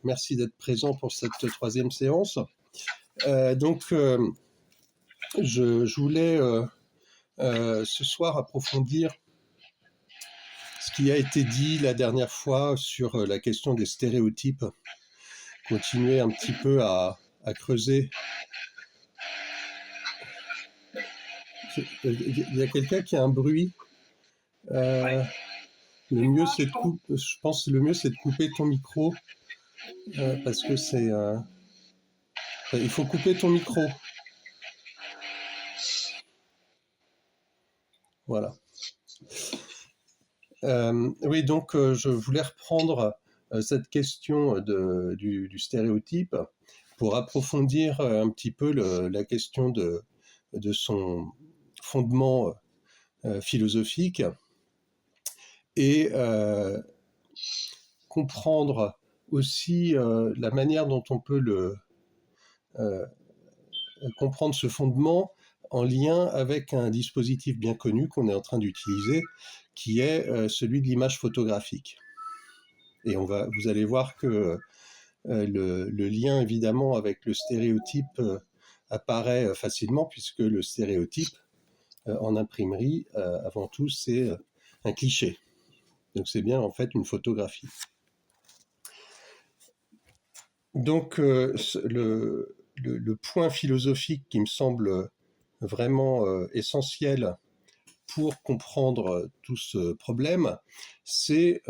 Merci d'être présent pour cette troisième séance. Je voulais ce soir approfondir ce qui a été dit la dernière fois sur la question des stéréotypes, continuer un petit peu à creuser. Il y a quelqu'un qui a un bruit. Le mieux, c'est je pense que le mieux, c'est de couper ton micro, parce que c'est... il faut couper ton micro. Voilà. Oui, donc je voulais reprendre cette question du stéréotype pour approfondir un petit peu la question de son fondement philosophique et comprendre aussi la manière dont on peut comprendre ce fondement en lien avec un dispositif bien connu qu'on est en train d'utiliser, qui est celui de l'image photographique. Et vous allez voir que le lien, évidemment, avec le stéréotype apparaît facilement, puisque le stéréotype, en imprimerie, avant tout, c'est un cliché. Donc c'est bien, en fait, une photographie. Donc le point philosophique qui me semble vraiment essentiel pour comprendre tout ce problème, c'est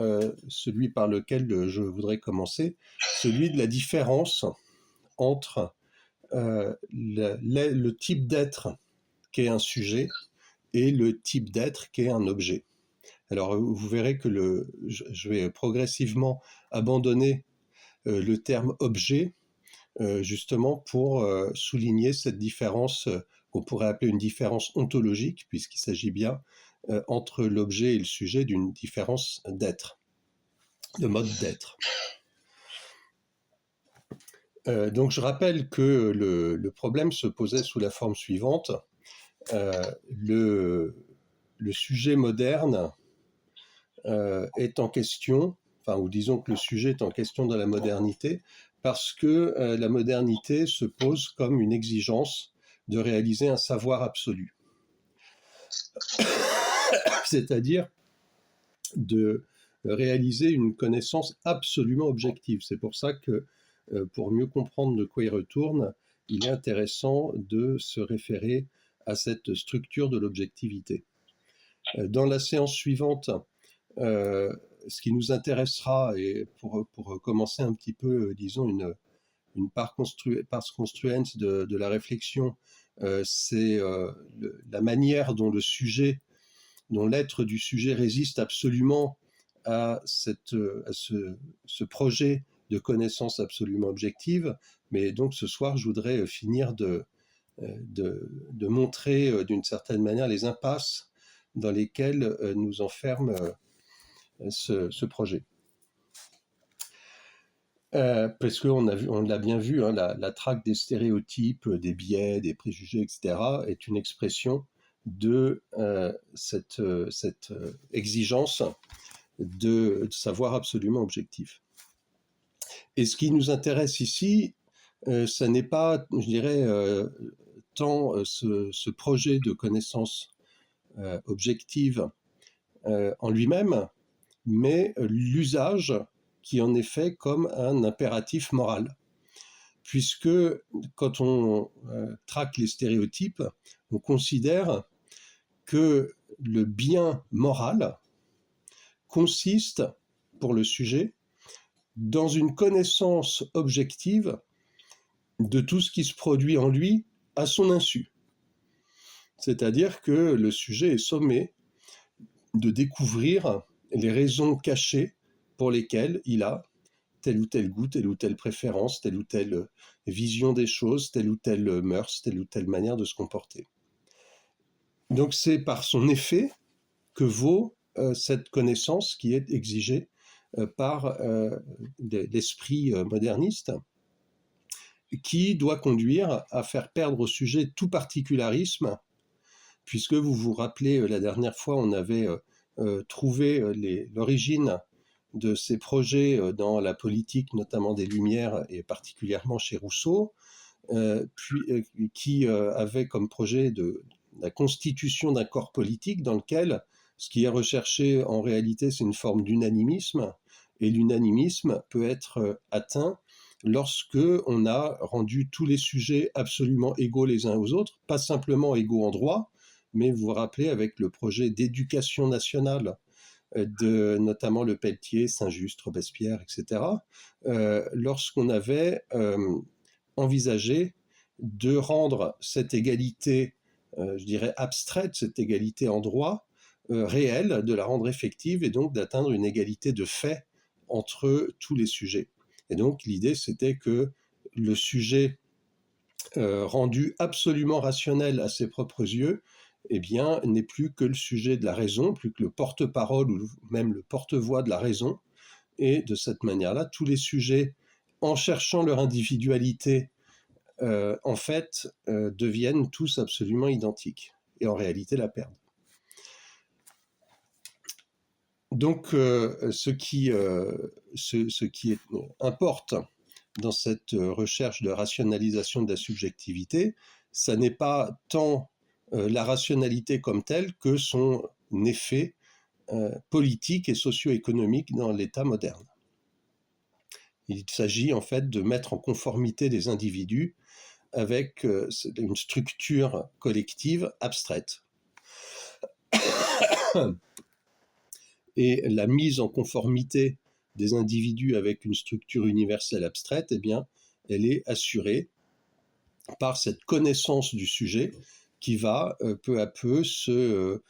celui par lequel je voudrais commencer, celui de la différence entre le type d'être qu'est un sujet et le type d'être qu'est un objet. Alors vous verrez que je vais progressivement abandonner le terme objet, justement pour souligner cette différence qu'on pourrait appeler une différence ontologique, puisqu'il s'agit bien entre l'objet et le sujet d'une différence d'être, de mode d'être. Donc je rappelle que le problème se posait sous la forme suivante. Le sujet moderne est en question, ou disons que le sujet est en question dans la modernité, parce que la modernité se pose comme une exigence de réaliser un savoir absolu. C'est-à-dire de réaliser une connaissance absolument objective. C'est pour ça que, pour mieux comprendre de quoi il retourne, il est intéressant de se référer à cette structure de l'objectivité. Dans la séance suivante, ce qui nous intéressera, et pour commencer un petit peu, disons, une part construente de la réflexion, c'est la manière dont dont l'être du sujet résiste absolument à ce projet de connaissance absolument objective. Mais donc ce soir, je voudrais finir de montrer d'une certaine manière les impasses dans lesquelles nous enferme ce projet. Parce qu'on l'a bien vu, hein, la traque des stéréotypes, des biais, des préjugés, etc., est une expression de cette exigence de savoir absolument objectif. Et ce qui nous intéresse ici, ça n'est pas, je dirais, tant ce projet de connaissance objective en lui-même, mais l'usage qui en est fait comme un impératif moral. Puisque quand on traque les stéréotypes, on considère que le bien moral consiste, pour le sujet, dans une connaissance objective de tout ce qui se produit en lui à son insu. C'est-à-dire que le sujet est sommé de découvrir les raisons cachées pour lesquelles il a tel ou tel goût, telle ou telle préférence, telle ou telle vision des choses, telle ou telle mœurs, telle ou telle manière de se comporter. Donc c'est par son effet que vaut cette connaissance qui est exigée par l'esprit moderniste, qui doit conduire à faire perdre au sujet tout particularisme, puisque vous vous rappelez, la dernière fois, on avait trouvé l'origine de ses projets dans la politique, notamment des Lumières et particulièrement chez Rousseau, qui avait comme projet la constitution d'un corps politique dans lequel ce qui est recherché en réalité c'est une forme d'unanimisme, et l'unanimisme peut être atteint lorsque on a rendu tous les sujets absolument égaux les uns aux autres, pas simplement égaux en droit, mais vous vous rappelez avec le projet d'éducation nationale de notamment Le Pelletier, Saint-Just, Robespierre, etc., lorsqu'on avait envisagé de rendre cette égalité, je dirais abstraite, cette égalité en droit, réelle, de la rendre effective et donc d'atteindre une égalité de fait entre tous les sujets. Et donc l'idée c'était que le sujet rendu absolument rationnel à ses propres yeux, eh bien, n'est plus que le sujet de la raison, plus que le porte-parole ou même le porte-voix de la raison. Et de cette manière-là, tous les sujets, en cherchant leur individualité, en fait, deviennent tous absolument identiques et en réalité la perdent. Donc, ce qui importe dans cette recherche de rationalisation de la subjectivité, ça n'est pas tant la rationalité comme telle que son effet politique et socio-économique dans l'État moderne. Il s'agit en fait de mettre en conformité les individus avec une structure collective abstraite. Et la mise en conformité des individus avec une structure universelle abstraite, eh bien, elle est assurée par cette connaissance du sujet qui va peu à peu se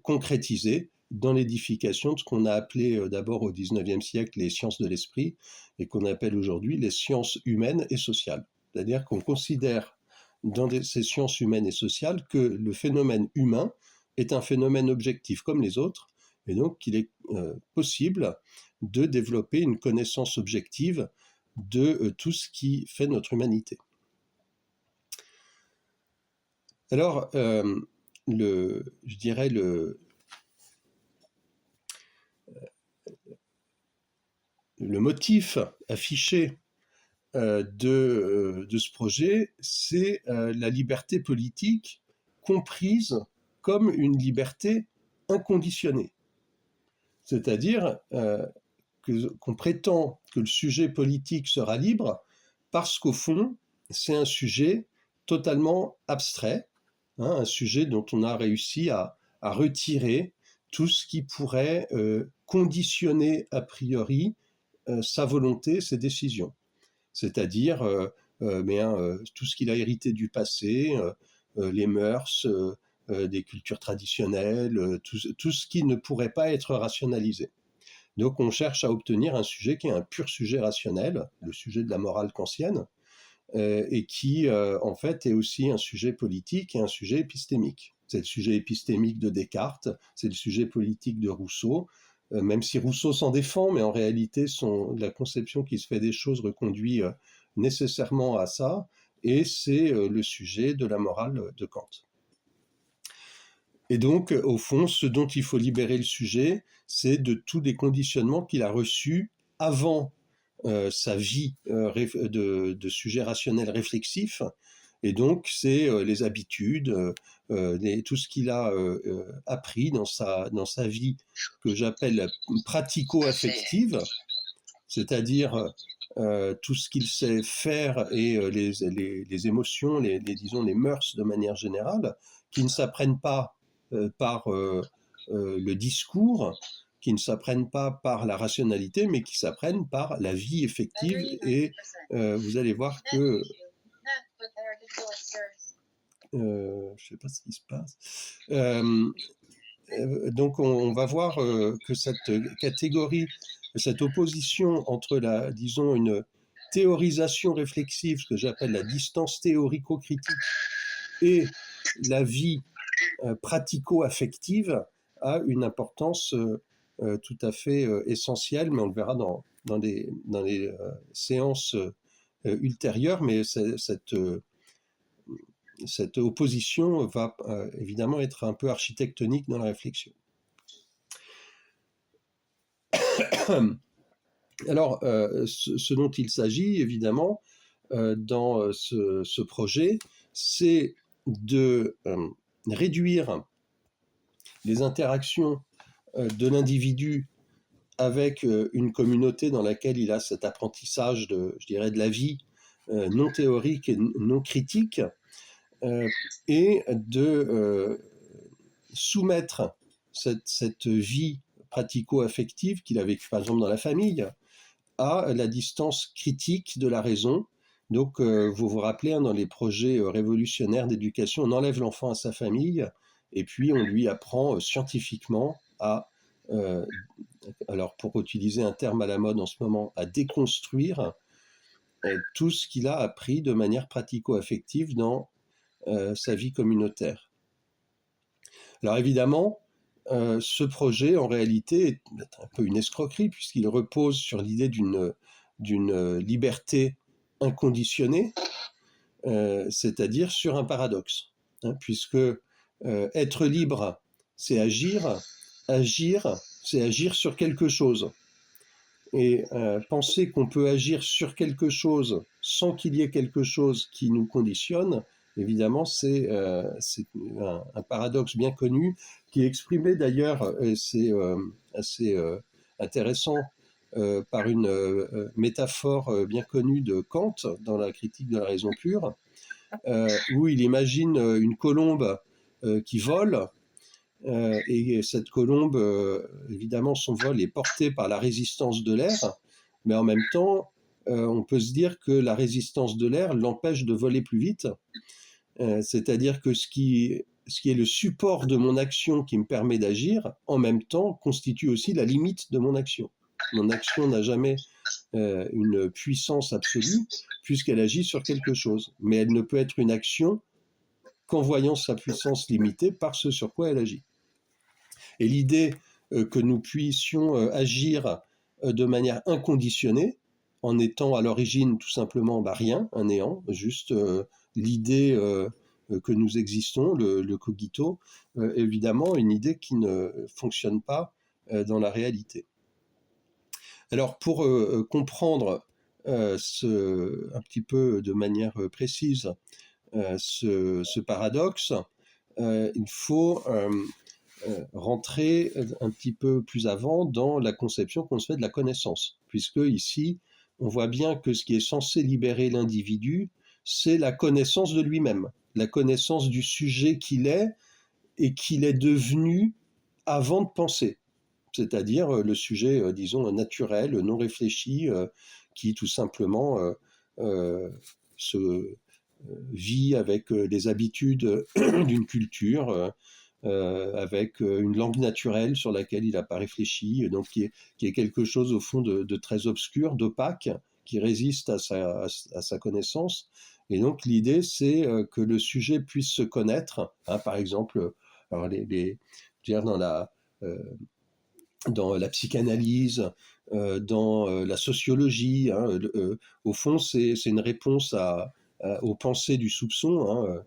concrétiser dans l'édification de ce qu'on a appelé d'abord au XIXe siècle les sciences de l'esprit et qu'on appelle aujourd'hui les sciences humaines et sociales. C'est-à-dire qu'on considère dans ces sciences humaines et sociales que le phénomène humain est un phénomène objectif comme les autres, et donc qu'il est possible de développer une connaissance objective de tout ce qui fait notre humanité. Alors, je dirais le motif affiché de ce projet, c'est la liberté politique comprise comme une liberté inconditionnée. C'est-à-dire qu'on prétend que le sujet politique sera libre parce qu'au fond, c'est un sujet totalement abstrait, hein, un sujet dont on a réussi à retirer tout ce qui pourrait conditionner a priori sa volonté, ses décisions. C'est-à-dire tout ce qu'il a hérité du passé, les mœurs, des cultures traditionnelles, tout ce qui ne pourrait pas être rationalisé. Donc on cherche à obtenir un sujet qui est un pur sujet rationnel, le sujet de la morale kantienne, et qui en fait est aussi un sujet politique et un sujet épistémique. C'est le sujet épistémique de Descartes, c'est le sujet politique de Rousseau, même si Rousseau s'en défend, mais en réalité la conception qui se fait des choses reconduit nécessairement à ça, et c'est le sujet de la morale de Kant. Et donc, au fond, ce dont il faut libérer le sujet, c'est de tous les conditionnements qu'il a reçus avant sa vie de sujet rationnel réflexif. Et donc, c'est les habitudes, tout ce qu'il a appris dans sa vie que j'appelle pratico-affective, c'est-à-dire tout ce qu'il sait faire et les émotions, disons les mœurs de manière générale, qui ne s'apprennent pas par le discours, qui ne s'apprennent pas par la rationalité, mais qui s'apprennent par la vie effective. Et vous allez voir que je ne sais pas ce qui se passe. Donc on va voir que cette catégorie, cette opposition entre disons une théorisation réflexive, ce que j'appelle la distance théorico-critique, et la vie pratico-affective a une importance tout à fait essentielle, mais on le verra dans les séances ultérieures, mais cette opposition va évidemment être un peu architectonique dans la réflexion. Alors, ce dont il s'agit, évidemment, dans ce projet, c'est de réduire les interactions de l'individu avec une communauté dans laquelle il a cet apprentissage je dirais, de la vie non théorique et non critique, et de soumettre cette vie pratico-affective qu'il a vécue par exemple dans la famille à la distance critique de la raison. Donc vous vous rappelez, dans les projets révolutionnaires d'éducation, on enlève l'enfant à sa famille et puis on lui apprend scientifiquement à, alors pour utiliser un terme à la mode en ce moment, à déconstruire tout ce qu'il a appris de manière pratico-affective dans sa vie communautaire. Alors évidemment, ce projet, en réalité, est un peu une escroquerie, puisqu'il repose sur l'idée d'une liberté inconditionnée, c'est-à-dire sur un paradoxe, hein, puisque être libre, c'est agir, agir, c'est agir sur quelque chose. Et penser qu'on peut agir sur quelque chose sans qu'il y ait quelque chose qui nous conditionne, évidemment, c'est un paradoxe bien connu qui est exprimé d'ailleurs, et c'est assez intéressant, par une métaphore bien connue de Kant dans la critique de la raison pure, où il imagine une colombe qui vole, et cette colombe, évidemment, son vol est porté par la résistance de l'air, mais en même temps, on peut se dire que la résistance de l'air l'empêche de voler plus vite. C'est-à-dire que ce qui est le support de mon action qui me permet d'agir, en même temps, constitue aussi la limite de mon action. Mon action n'a jamais une puissance absolue, puisqu'elle agit sur quelque chose. Mais elle ne peut être une action qu'en voyant sa puissance limitée par ce sur quoi elle agit. Et l'idée que nous puissions agir de manière inconditionnée, en étant à l'origine tout simplement rien, un néant, juste l'idée que nous existons, le cogito, évidemment une idée qui ne fonctionne pas dans la réalité. Alors pour comprendre un petit peu de manière précise ce paradoxe, il faut rentrer un petit peu plus avant dans la conception qu'on se fait de la connaissance, puisque ici, on voit bien que ce qui est censé libérer l'individu, c'est la connaissance de lui-même, la connaissance du sujet qu'il est et qu'il est devenu avant de penser, c'est-à-dire le sujet, disons, naturel, non réfléchi, qui tout simplement se vit avec les habitudes d'une culture, avec une langue naturelle sur laquelle il n'a pas réfléchi, donc qui est quelque chose au fond de très obscur, d'opaque, qui résiste à sa connaissance. Et donc l'idée, c'est que le sujet puisse se connaître, hein, par exemple, alors dans la psychanalyse, dans la sociologie, hein, au fond, c'est une réponse aux pensées du soupçon, hein.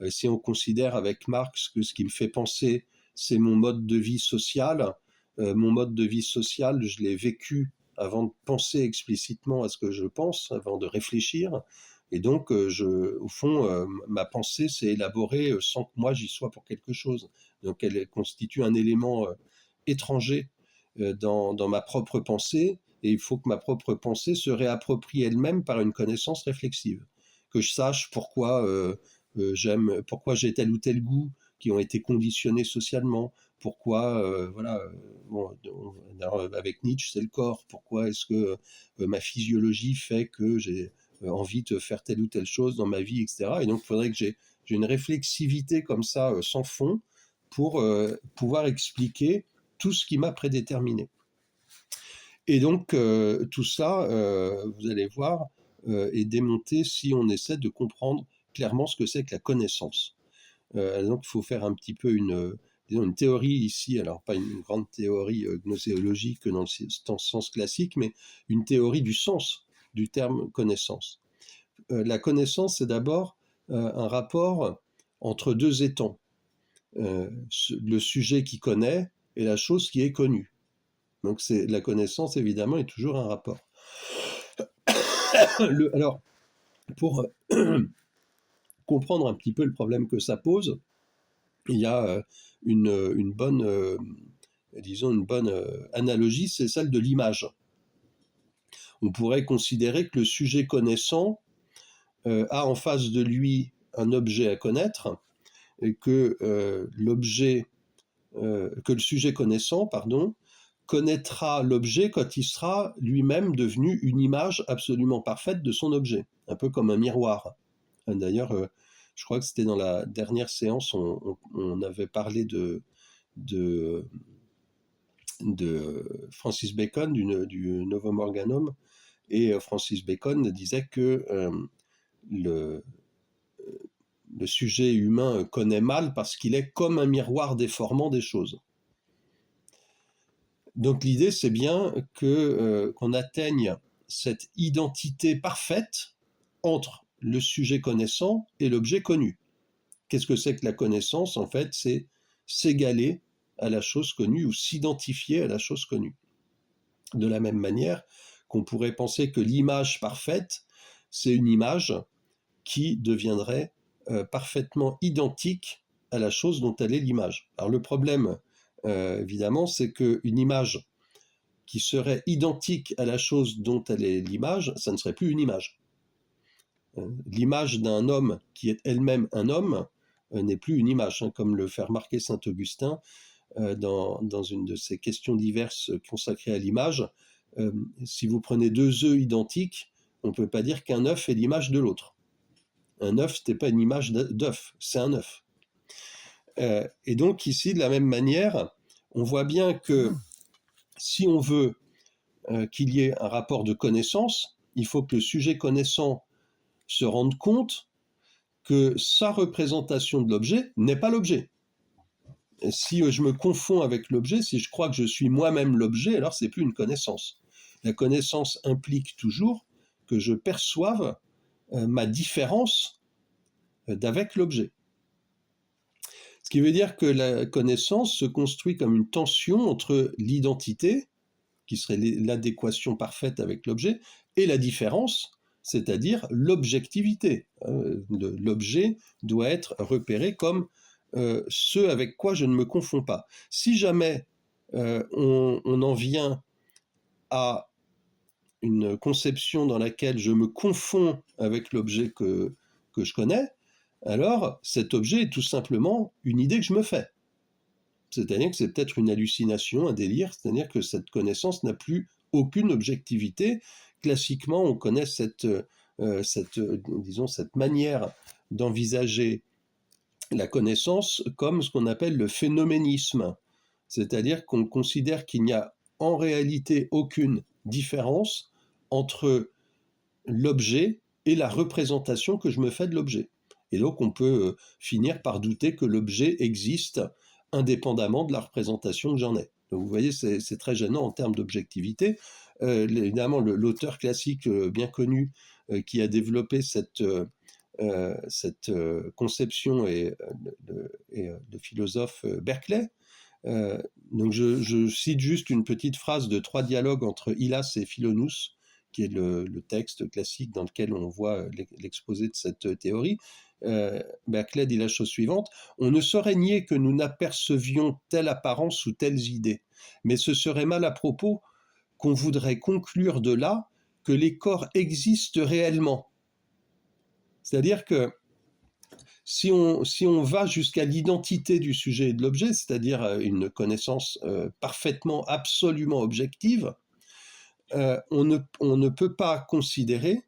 Si on considère avec Marx que ce qui me fait penser, c'est mon mode de vie social, mon mode de vie social, je l'ai vécu avant de penser explicitement à ce que je pense, avant de réfléchir. Et donc, au fond, ma pensée s'est élaborée sans que moi j'y sois pour quelque chose. Donc, elle constitue un élément étranger dans ma propre pensée, et il faut que ma propre pensée se réapproprie elle-même par une connaissance réflexive. Que je sache pourquoi pourquoi j'ai tel ou tel goût qui ont été conditionnés socialement, pourquoi, voilà, bon, avec Nietzsche, c'est le corps, pourquoi est-ce que ma physiologie fait que j'ai envie de faire telle ou telle chose dans ma vie, etc. Et donc, il faudrait que j'ai une réflexivité comme ça, sans fond, pour pouvoir expliquer tout ce qui m'a prédéterminé. Et donc, tout ça, vous allez voir, est démonté si on essaie de comprendre clairement ce que c'est que la connaissance. Donc, il faut faire un petit peu une théorie ici, alors pas une grande théorie gnoséologique dans le sens classique, mais une théorie du sens du terme connaissance. La connaissance, c'est d'abord un rapport entre deux étangs. Le sujet qui connaît et la chose qui est connue. Donc la connaissance, évidemment, est toujours un rapport. Alors, pour comprendre un petit peu le problème que ça pose, il y a une bonne, disons, une bonne analogie, c'est celle de l'image. On pourrait considérer que le sujet connaissant a en face de lui un objet à connaître, et que que le sujet connaissant, connaîtra l'objet quand il sera lui-même devenu une image absolument parfaite de son objet, un peu comme un miroir. D'ailleurs, je crois que c'était dans la dernière séance, on avait parlé de Francis Bacon, du Novum Organum, et Francis Bacon disait que le sujet humain connaît mal parce qu'il est comme un miroir déformant des choses. Donc l'idée, c'est bien qu'on atteigne cette identité parfaite entre le sujet connaissant et l'objet connu. Qu'est-ce que c'est que la connaissance? En fait, c'est s'égaler à la chose connue ou s'identifier à la chose connue. De la même manière qu'on pourrait penser que l'image parfaite, c'est une image qui deviendrait parfaitement identique à la chose dont elle est l'image. Alors le problème, évidemment, c'est qu'une image qui serait identique à la chose dont elle est l'image, ça ne serait plus une image. L'image d'un homme qui est elle-même un homme n'est plus une image, comme le fait remarquer saint Augustin dans une de ses questions diverses consacrées à l'image. Si vous prenez deux œufs identiques, on ne peut pas dire qu'un œuf est l'image de l'autre. Un œuf, ce n'est pas une image d'œuf, c'est un œuf. Et donc ici, de la même manière, on voit bien que si on veut qu'il y ait un rapport de connaissance, il faut que le sujet connaissant se rende compte que sa représentation de l'objet n'est pas l'objet. Si je me confonds avec l'objet, si je crois que je suis moi-même l'objet, alors c'est plus une connaissance. La connaissance implique toujours que je perçoive ma différence d'avec l'objet. Ce qui veut dire que la connaissance se construit comme une tension entre l'identité, qui serait l'adéquation parfaite avec l'objet, et la différence, c'est-à-dire l'objectivité. L'objet doit être repéré comme ce avec quoi je ne me confonds pas. Si jamais on en vient à une conception dans laquelle je me confonds avec l'objet que je connais, alors cet objet est tout simplement une idée que je me fais. C'est-à-dire que c'est peut-être une hallucination, un délire, c'est-à-dire que cette connaissance n'a plus aucune objectivité. Classiquement, on connaît cette manière d'envisager la connaissance comme ce qu'on appelle le phénoménisme, c'est-à-dire qu'on considère qu'il n'y a en réalité aucune différence entre l'objet et la représentation que je me fais de l'objet. Et donc on peut finir par douter que l'objet existe indépendamment de la représentation que j'en ai. Donc vous voyez, c'est très gênant en termes d'objectivité. Évidemment, l'auteur classique bien connu qui a développé cette conception est le philosophe Berkeley. Donc je cite juste une petite phrase de 3 dialogues entre Hylas et Philonous, qui est le texte classique dans lequel on voit l'exposé de cette théorie. Berkeley dit la chose suivante: on ne saurait nier que nous n'apercevions telle apparence ou telles idées, mais ce serait mal à propos qu'on voudrait conclure de là que les corps existent réellement. C'est-à-dire que si on va jusqu'à l'identité du sujet et de l'objet, c'est-à-dire une connaissance parfaitement, absolument objective, on ne peut pas considérer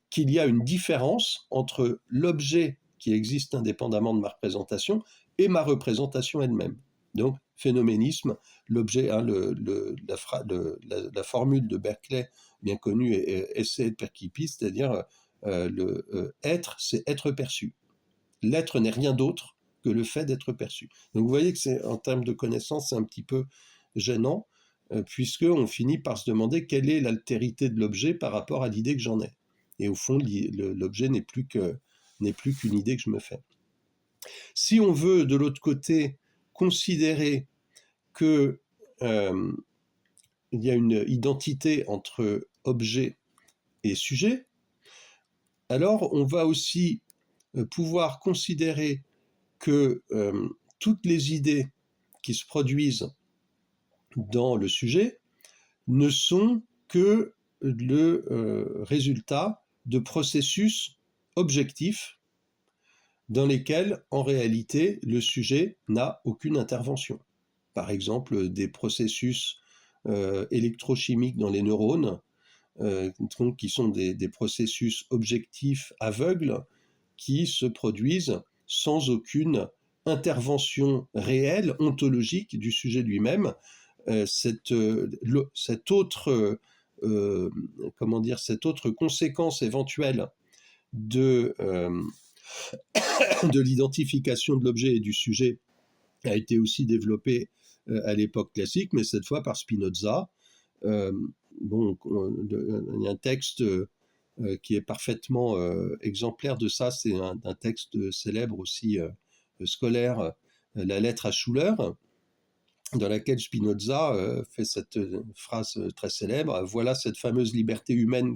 qu'il y a une différence entre l'objet qui existe indépendamment de ma représentation et ma représentation elle-même. Donc, phénoménisme, l'objet, la formule de Berkeley bien connue est esse et percipi, c'est-à-dire être, c'est être perçu. L'être n'est rien d'autre que le fait d'être perçu. Donc vous voyez que c'est, en termes de connaissance, c'est un petit peu gênant, puisqu'on finit par se demander quelle est l'altérité de l'objet par rapport à l'idée que j'en ai. Et au fond, l'objet n'est plus qu'une idée que je me fais. Si on veut, de l'autre côté, considérer que il y a une identité entre objet et sujet, alors on va aussi pouvoir considérer que toutes les idées qui se produisent dans le sujet ne sont que le résultat de processus objectifs dans lesquels, en réalité, le sujet n'a aucune intervention. Par exemple, des processus électrochimiques dans les neurones, qui sont des processus objectifs aveugles qui se produisent sans aucune intervention réelle, ontologique du sujet lui-même. Cette autre cette autre conséquence éventuelle de, de l'identification de l'objet et du sujet a été aussi développée à l'époque classique, mais cette fois par Spinoza. Bon, il y a un texte qui est parfaitement exemplaire de ça, c'est un texte célèbre aussi scolaire, la lettre à Schuller, dans laquelle Spinoza fait cette phrase très célèbre: voilà cette fameuse liberté humaine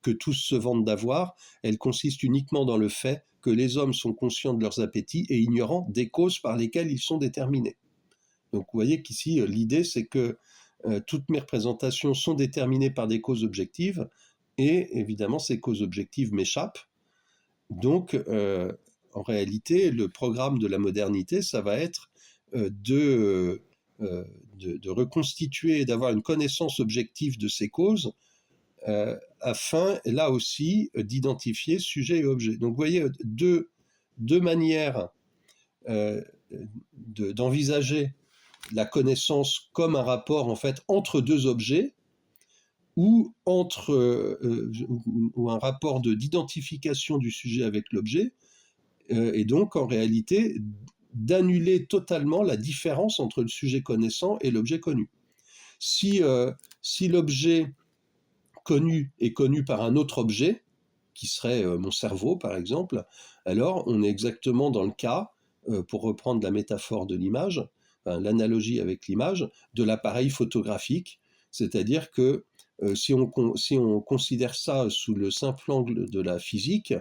que tous se vantent d'avoir, elle consiste uniquement dans le fait que les hommes sont conscients de leurs appétits et ignorants des causes par lesquelles ils sont déterminés. Donc vous voyez qu'ici, l'idée, c'est que toutes mes représentations sont déterminées par des causes objectives, et évidemment, ces causes objectives m'échappent. Donc, en réalité, le programme de la modernité, ça va être de reconstituer et d'avoir une connaissance objective de ces causes, afin, là aussi, d'identifier sujet et objet. Donc, vous voyez, deux manières d'envisager la connaissance comme un rapport, en fait, entre deux objets, ou un rapport d'identification du sujet avec l'objet, et donc, en réalité, d'annuler totalement la différence entre le sujet connaissant et l'objet connu. Si l'objet connu est connu par un autre objet, qui serait mon cerveau par exemple, alors on est exactement dans le cas, pour reprendre la métaphore de l'image, l'analogie avec l'image, de l'appareil photographique, c'est-à-dire que si on considère ça sous le simple angle de la physique,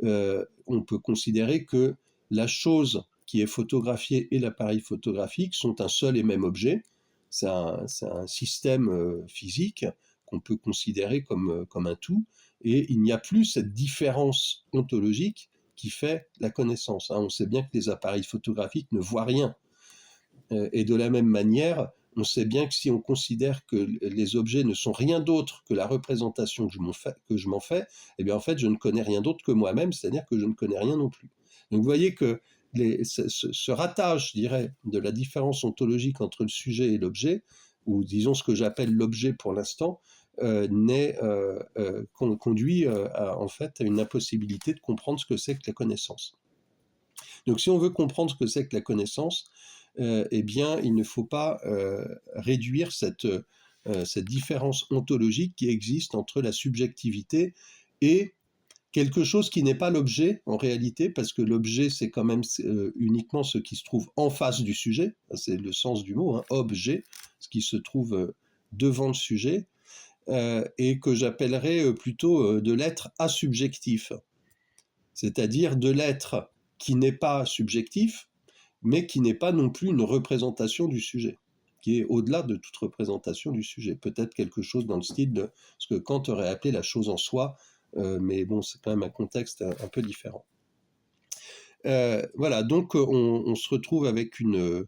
on peut considérer que la chose qui est photographiée et l'appareil photographique sont un seul et même objet. C'est un système physique qu'on peut considérer comme un tout, et il n'y a plus cette différence ontologique qui fait la connaissance. On sait bien que les appareils photographiques ne voient rien. Et de la même manière, on sait bien que si on considère que les objets ne sont rien d'autre que la représentation que je m'en fais, eh bien en fait je ne connais rien d'autre que moi-même, c'est-à-dire que je ne connais rien non plus. Donc vous voyez que ce ratage, je dirais, de la différence ontologique entre le sujet et l'objet, ou disons ce que j'appelle l'objet pour l'instant, conduit en fait à une impossibilité de comprendre ce que c'est que la connaissance. Donc si on veut comprendre ce que c'est que la connaissance, eh bien il ne faut pas réduire cette différence ontologique qui existe entre la subjectivité et quelque chose qui n'est pas l'objet en réalité, parce que l'objet c'est quand même uniquement ce qui se trouve en face du sujet, c'est le sens du mot, objet, ce qui se trouve devant le sujet, et que j'appellerais plutôt de l'être asubjectif, c'est-à-dire de l'être qui n'est pas subjectif, mais qui n'est pas non plus une représentation du sujet, qui est au-delà de toute représentation du sujet. Peut-être quelque chose dans le style de ce que Kant aurait appelé la chose en soi, mais bon, c'est quand même un contexte un peu différent. Voilà, donc on se retrouve avec une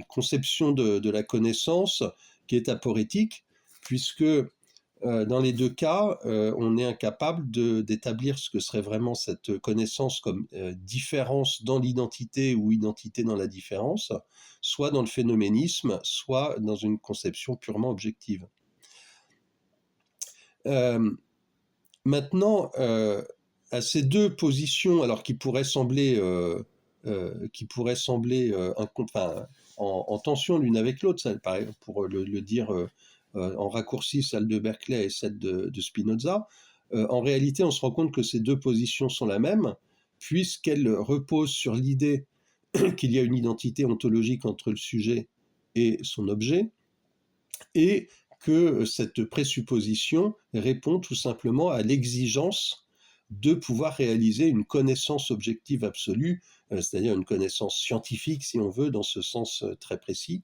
conception de la connaissance qui est aporétique, puisque dans les deux cas, on est incapable d'établir ce que serait vraiment cette connaissance comme différence dans l'identité ou identité dans la différence, soit dans le phénoménisme, soit dans une conception purement objective. Maintenant, à ces deux positions, alors qui pourraient sembler en tension l'une avec l'autre, pour le dire en raccourci, celle de Berkeley et celle de Spinoza, en réalité, on se rend compte que ces deux positions sont la même, puisqu'elles reposent sur l'idée qu'il y a une identité ontologique entre le sujet et son objet, et que cette présupposition répond tout simplement à l'exigence de pouvoir réaliser une connaissance objective absolue, c'est-à-dire une connaissance scientifique, si on veut, dans ce sens très précis.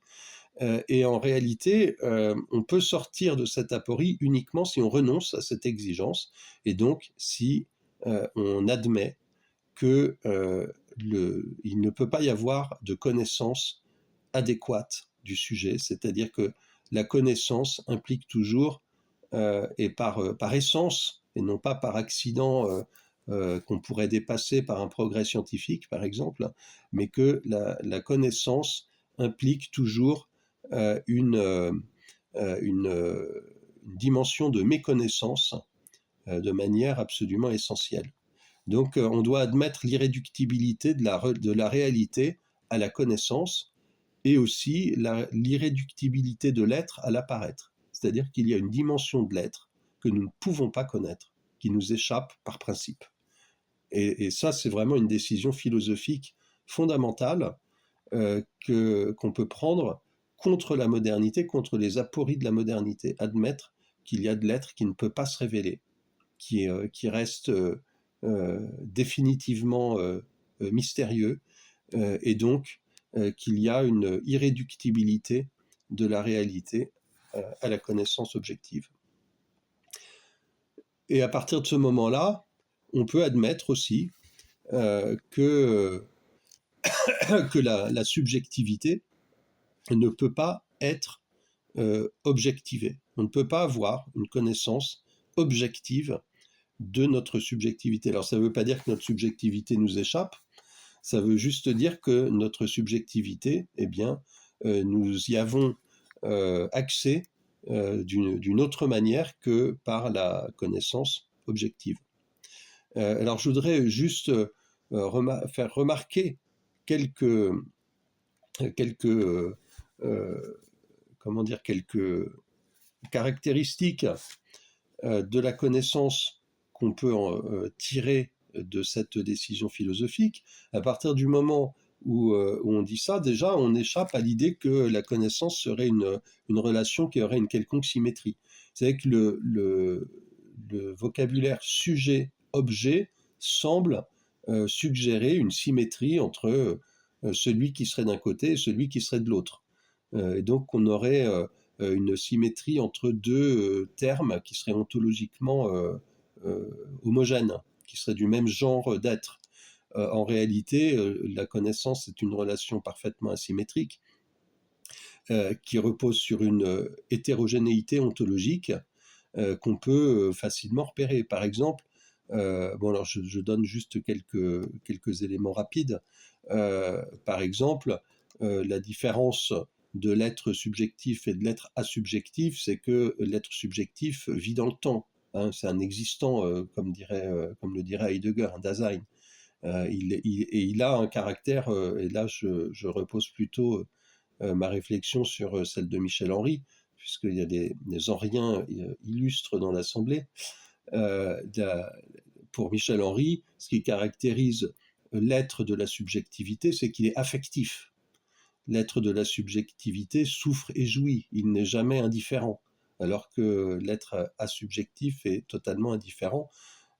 Et en réalité, on peut sortir de cette aporie uniquement si on renonce à cette exigence, et donc si on admet que il ne peut pas y avoir de connaissance adéquate du sujet, c'est-à-dire que la connaissance implique toujours, et par essence, et non pas par accident qu'on pourrait dépasser par un progrès scientifique, par exemple, mais que la connaissance implique toujours une dimension de méconnaissance de manière absolument essentielle. Donc on doit admettre l'irréductibilité de la réalité à la connaissance, et aussi l'irréductibilité de l'être à l'apparaître. C'est-à-dire qu'il y a une dimension de l'être que nous ne pouvons pas connaître, qui nous échappe par principe. Et ça, c'est vraiment une décision philosophique fondamentale qu'on peut prendre contre la modernité, contre les apories de la modernité. Admettre qu'il y a de l'être qui ne peut pas se révéler, qui reste définitivement mystérieux, et donc qu'il y a une irréductibilité de la réalité à la connaissance objective. Et à partir de ce moment-là, on peut admettre aussi que la subjectivité ne peut pas être objectivée. On ne peut pas avoir une connaissance objective de notre subjectivité. Alors ça ne veut pas dire que notre subjectivité nous échappe, ça veut juste dire que notre subjectivité, eh bien, nous y avons accès d'une autre manière que par la connaissance objective. Alors je voudrais juste faire remarquer quelques caractéristiques de la connaissance qu'on peut tirer de cette décision philosophique. À partir du moment où on dit ça, déjà on échappe à l'idée que la connaissance serait une relation qui aurait une quelconque symétrie. C'est que le vocabulaire sujet-objet semble suggérer une symétrie entre celui qui serait d'un côté et celui qui serait de l'autre. Et donc on aurait une symétrie entre deux termes qui seraient ontologiquement homogènes, qui seraient du même genre d'être. En réalité, la connaissance est une relation parfaitement asymétrique qui repose sur une hétérogénéité ontologique qu'on peut facilement repérer. Par exemple, alors je donne juste quelques éléments rapides. Par exemple, la différence de l'être subjectif et de l'être asubjectif, c'est que l'être subjectif vit dans le temps. Hein, c'est un existant, comme le dirait Heidegger, un Dasein. Il a un caractère, et là je repose plutôt ma réflexion sur celle de Michel Henry, puisqu'il y a des henriens illustres dans l'Assemblée. Pour Michel Henry, ce qui caractérise l'être de la subjectivité, c'est qu'il est affectif. L'être de la subjectivité souffre et jouit, il n'est jamais indifférent, alors que l'être asubjectif est totalement indifférent.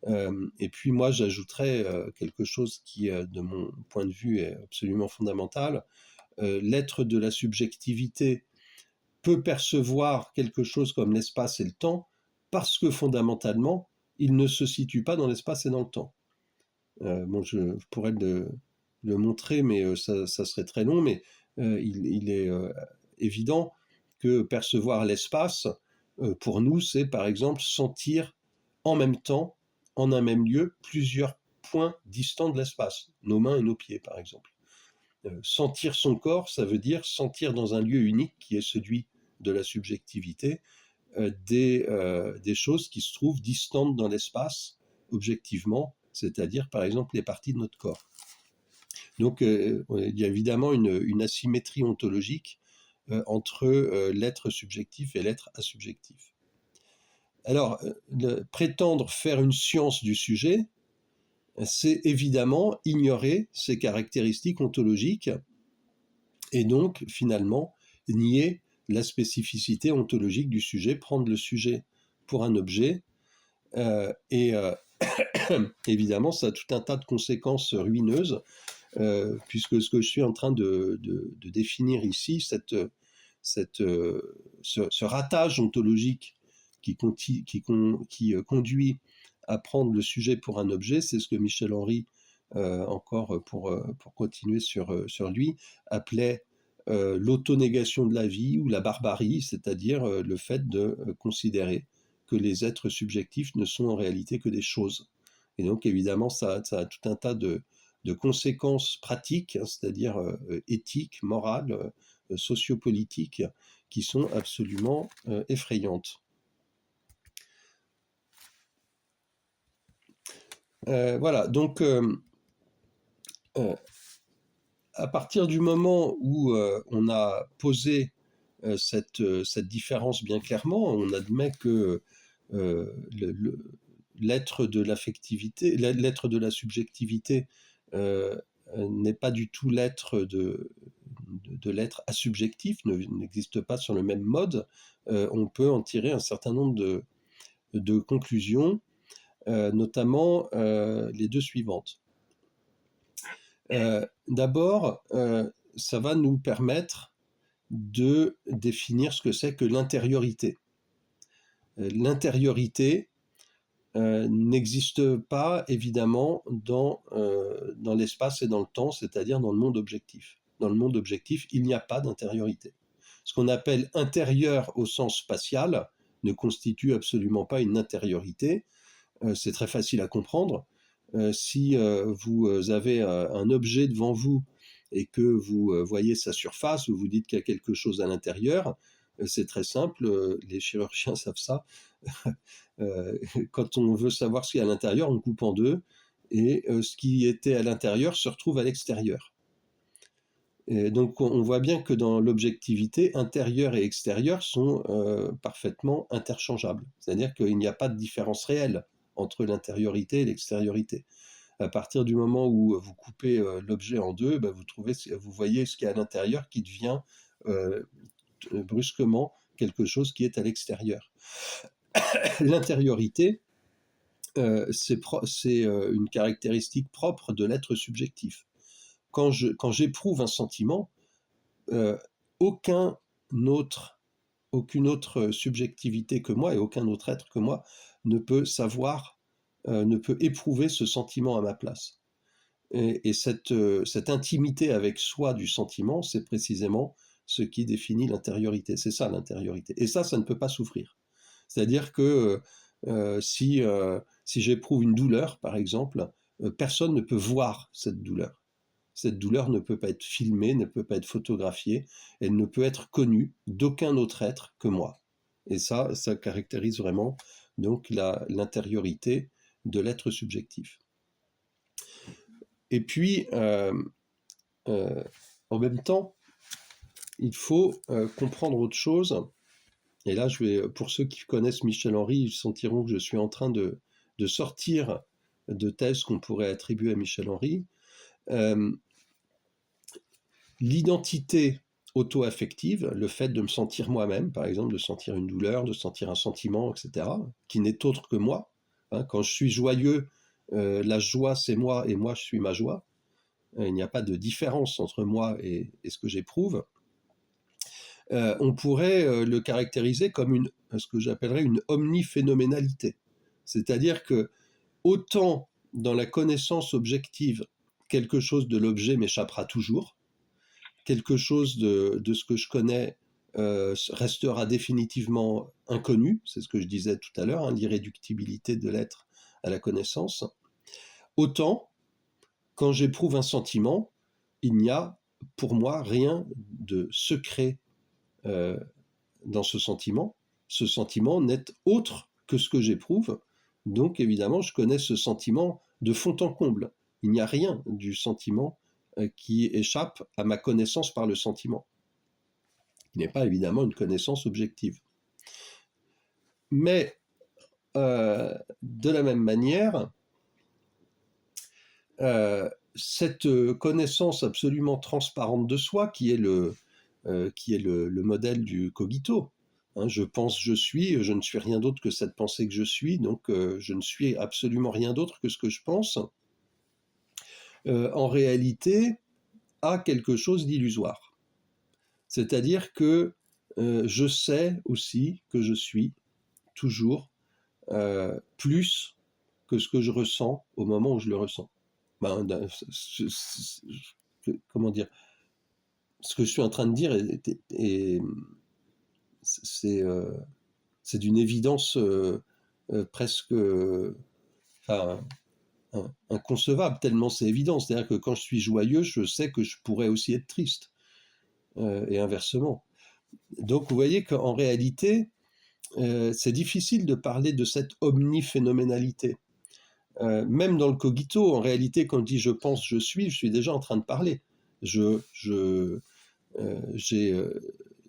Et puis moi j'ajouterais quelque chose qui, de mon point de vue, est absolument fondamental. L'être de la subjectivité peut percevoir quelque chose comme l'espace et le temps, parce que fondamentalement, il ne se situe pas dans l'espace et dans le temps. Je pourrais le montrer, mais ça serait très long, mais il est évident que percevoir l'espace, pour nous, c'est par exemple sentir en même temps, en un même lieu, plusieurs points distants de l'espace, nos mains et nos pieds par exemple. Sentir son corps, ça veut dire sentir dans un lieu unique qui est celui de la subjectivité, des choses qui se trouvent distantes dans l'espace, objectivement, c'est-à-dire par exemple les parties de notre corps. Donc il y a évidemment une asymétrie ontologique entre l'être subjectif et l'être asubjectif. Alors, prétendre faire une science du sujet, c'est évidemment ignorer ses caractéristiques ontologiques, et donc finalement nier la spécificité ontologique du sujet, prendre le sujet pour un objet, et évidemment ça a tout un tas de conséquences ruineuses, puisque ce que je suis en train de définir ici, ce ratage ontologique qui conduit à prendre le sujet pour un objet, c'est ce que Michel Henry, encore pour continuer sur lui, appelait l'autonégation de la vie ou la barbarie, c'est-à-dire le fait de considérer que les êtres subjectifs ne sont en réalité que des choses. Et donc évidemment, ça a tout un tas de conséquences pratiques, hein, c'est-à-dire éthiques, morales, sociopolitiques, qui sont absolument effrayantes. Voilà, donc à partir du moment où on a posé cette différence bien clairement, on admet que l'être de l'affectivité, l'être de la subjectivité n'est pas du tout l'être de l'être asubjectif, n'existe pas sur le même mode, on peut en tirer un certain nombre de conclusions, notamment les deux suivantes. D'abord, ça va nous permettre de définir ce que c'est que l'intériorité. L'intériorité n'existe pas évidemment dans l'espace et dans le temps, c'est-à-dire dans le monde objectif. Dans le monde objectif, il n'y a pas d'intériorité. Ce qu'on appelle intérieur au sens spatial ne constitue absolument pas une intériorité. C'est très facile à comprendre. Si vous avez un objet devant vous et que vous voyez sa surface, ou vous dites qu'il y a quelque chose à l'intérieur, c'est très simple, les chirurgiens savent ça. Quand on veut savoir ce qu'il y a à l'intérieur, on coupe en deux, et ce qui était à l'intérieur se retrouve à l'extérieur. Et donc on voit bien que dans l'objectivité, intérieur et extérieur sont parfaitement interchangeables. C'est-à-dire qu'il n'y a pas de différence réelle entre l'intériorité et l'extériorité. À partir du moment où vous coupez l'objet en deux, vous voyez ce qu'il y a à l'intérieur qui devient brusquement quelque chose qui est à l'extérieur. L'intériorité, c'est une caractéristique propre de l'être subjectif. Quand j'éprouve un sentiment, aucune autre subjectivité que moi et aucun autre être que moi ne peut savoir, ne peut éprouver ce sentiment à ma place. Et cette intimité avec soi du sentiment, c'est précisément ce qui définit l'intériorité. C'est ça l'intériorité. Et ça ne peut pas souffrir. C'est-à-dire que si j'éprouve une douleur, par exemple, personne ne peut voir cette douleur. Cette douleur ne peut pas être filmée, ne peut pas être photographiée, elle ne peut être connue d'aucun autre être que moi. Et ça caractérise vraiment donc l'intériorité de l'être subjectif. Et puis, en même temps, il faut comprendre autre chose. Et là, pour ceux qui connaissent Michel Henry, ils sentiront que je suis en train de sortir de thèses qu'on pourrait attribuer à Michel Henry. L'identité auto-affective, le fait de me sentir moi-même, par exemple, de sentir une douleur, de sentir un sentiment, etc., qui n'est autre que moi. Hein, quand je suis joyeux, la joie, c'est moi, et moi, je suis ma joie. Il n'y a pas de différence entre moi et ce que j'éprouve. On pourrait le caractériser comme ce que j'appellerais une omniphénoménalité. C'est-à-dire que autant dans la connaissance objective, quelque chose de l'objet m'échappera toujours, quelque chose de ce que je connais restera définitivement inconnu, c'est ce que je disais tout à l'heure, hein, l'irréductibilité de l'être à la connaissance. Autant, quand j'éprouve un sentiment, il n'y a pour moi rien de secret dans ce sentiment. Ce sentiment n'est autre que ce que j'éprouve, donc évidemment je connais ce sentiment de fond en comble. Il n'y a rien du sentiment qui échappe à ma connaissance par le sentiment. Il n'est pas évidemment une connaissance objective. Mais de la même manière, cette connaissance absolument transparente de soi, qui est qui est le modèle du cogito. Hein, je pense, je suis, je ne suis rien d'autre que cette pensée que je suis, donc je ne suis absolument rien d'autre que ce que je pense, en réalité, a quelque chose d'illusoire. C'est-à-dire que je sais aussi que je suis toujours plus que ce que je ressens au moment où je le ressens. Ben, comment dire, ce que je suis en train de dire c'est d'une évidence presque enfin, inconcevable, tellement c'est évident. C'est-à-dire que quand je suis joyeux, je sais que je pourrais aussi être triste, et inversement. Donc vous voyez qu'en réalité, c'est difficile de parler de cette omniphénoménalité. Même dans le cogito, en réalité, quand on dit je pense, je suis déjà en train de parler. J'ai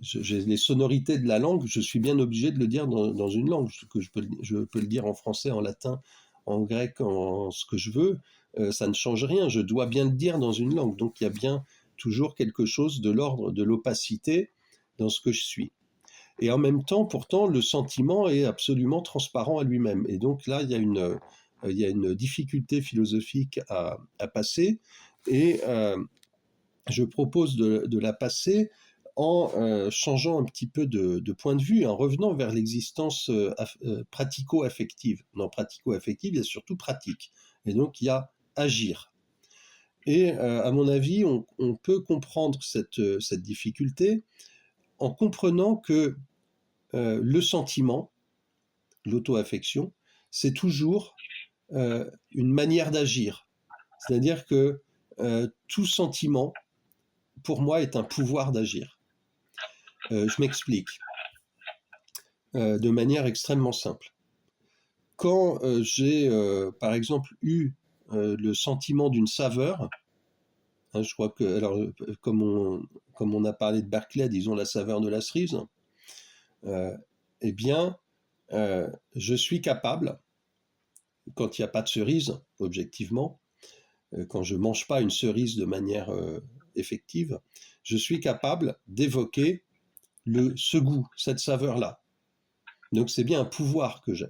les sonorités de la langue, je suis bien obligé de le dire dans une langue, que je peux le dire en français, en latin, en grec, en ce que je veux, ça ne change rien, je dois bien le dire dans une langue, donc il y a bien toujours quelque chose de l'ordre de l'opacité dans ce que je suis. Et en même temps, pourtant, le sentiment est absolument transparent à lui-même. Et donc là, il y a une difficulté philosophique à passer, et je propose de la passer en changeant un petit peu de point de vue, en revenant vers l'existence pratico-affective. Dans pratico-affective, il y a surtout pratique. Et donc, il y a agir. Et à mon avis, on peut comprendre cette difficulté en comprenant que le sentiment, l'auto-affection, c'est toujours une manière d'agir. C'est-à-dire que tout sentiment, pour moi, est un pouvoir d'agir. Je m'explique. De manière extrêmement simple. Quand j'ai, par exemple, eu le sentiment d'une saveur, hein, je crois que, alors, comme on a parlé de Berkeley, disons la saveur de la cerise, eh bien, je suis capable, quand il n'y a pas de cerise, objectivement, quand je ne mange pas une cerise de manière effective, je suis capable d'évoquer ce goût, cette saveur-là. Donc c'est bien un pouvoir que j'ai.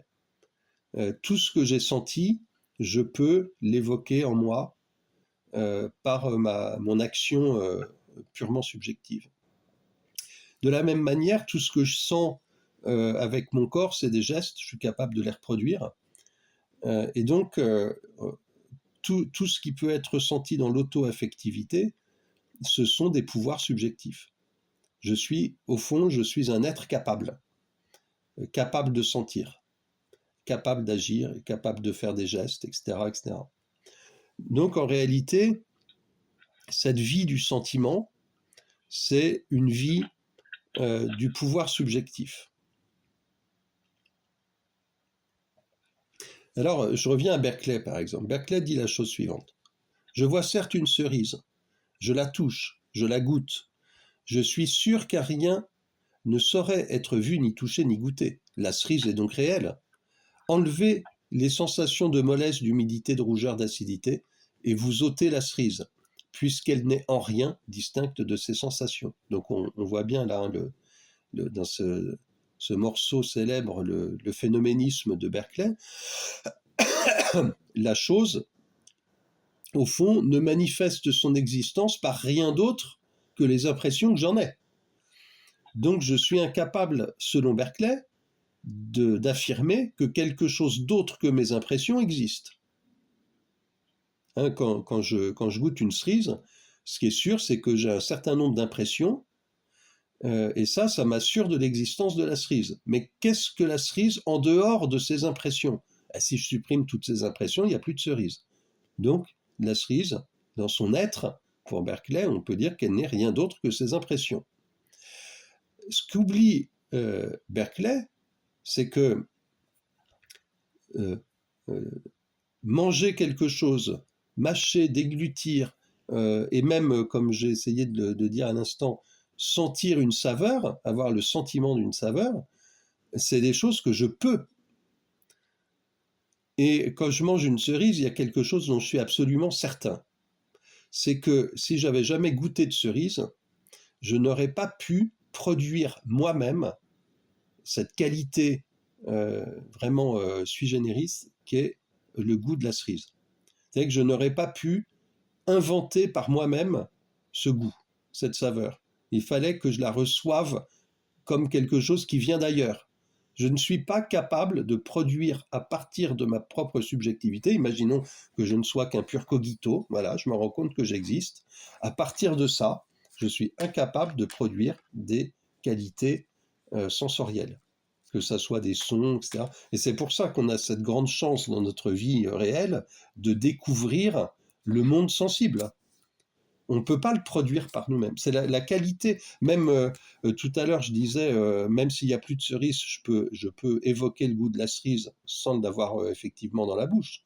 Tout ce que j'ai senti, je peux l'évoquer en moi par mon action purement subjective. De la même manière, tout ce que je sens avec mon corps, c'est des gestes, je suis capable de les reproduire. Et donc, tout ce qui peut être ressenti dans l'auto-affectivité, ce sont des pouvoirs subjectifs. Au fond, je suis un être capable de sentir, capable d'agir, capable de faire des gestes, etc., etc. Donc en réalité, cette vie du sentiment, c'est une vie du pouvoir subjectif. Alors, je reviens à Berkeley, par exemple. Berkeley dit la chose suivante. Je vois certes une cerise, je la touche, je la goûte. Je suis sûr qu'à rien ne saurait être vu, ni touché, ni goûté. La cerise est donc réelle. Enlevez les sensations de mollesse, d'humidité, de rougeur, d'acidité, et vous ôtez la cerise, puisqu'elle n'est en rien distincte de ces sensations. Donc on voit bien là, hein, dans ce morceau célèbre, le phénoménisme de Berkeley. La chose, au fond, ne manifeste son existence par rien d'autre que les impressions que j'en ai. Donc je suis incapable, selon Berkeley, d'affirmer que quelque chose d'autre que mes impressions existe. Hein, quand je goûte une cerise, ce qui est sûr, c'est que j'ai un certain nombre d'impressions, et ça m'assure de l'existence de la cerise. Mais qu'est-ce que la cerise en dehors de ces impressions? Si je supprime toutes ces impressions, il n'y a plus de cerise. Donc, la cerise, dans son être, pour Berkeley, on peut dire qu'elle n'est rien d'autre que ses impressions. Ce qu'oublie Berkeley, c'est que manger quelque chose, mâcher, déglutir, et même, comme j'ai essayé de dire à l'instant, sentir une saveur, avoir le sentiment d'une saveur, c'est des choses que je peux. Et quand je mange une cerise, il y a quelque chose dont je suis absolument certain. C'est que si j'avais jamais goûté de cerise, je n'aurais pas pu produire moi-même cette qualité vraiment sui generis qu'est le goût de la cerise. C'est-à-dire que je n'aurais pas pu inventer par moi-même ce goût, cette saveur. Il fallait que je la reçoive comme quelque chose qui vient d'ailleurs. Je ne suis pas capable de produire à partir de ma propre subjectivité. Imaginons que je ne sois qu'un pur cogito, voilà, je me rends compte que j'existe. À partir de ça, je suis incapable de produire des qualités sensorielles, que ça soit des sons, etc. Et c'est pour ça qu'on a cette grande chance dans notre vie réelle de découvrir le monde sensible. On ne peut pas le produire par nous-mêmes. C'est la qualité. Même tout à l'heure, je disais, même s'il n'y a plus de cerises, je peux évoquer le goût de la cerise sans l'avoir effectivement dans la bouche.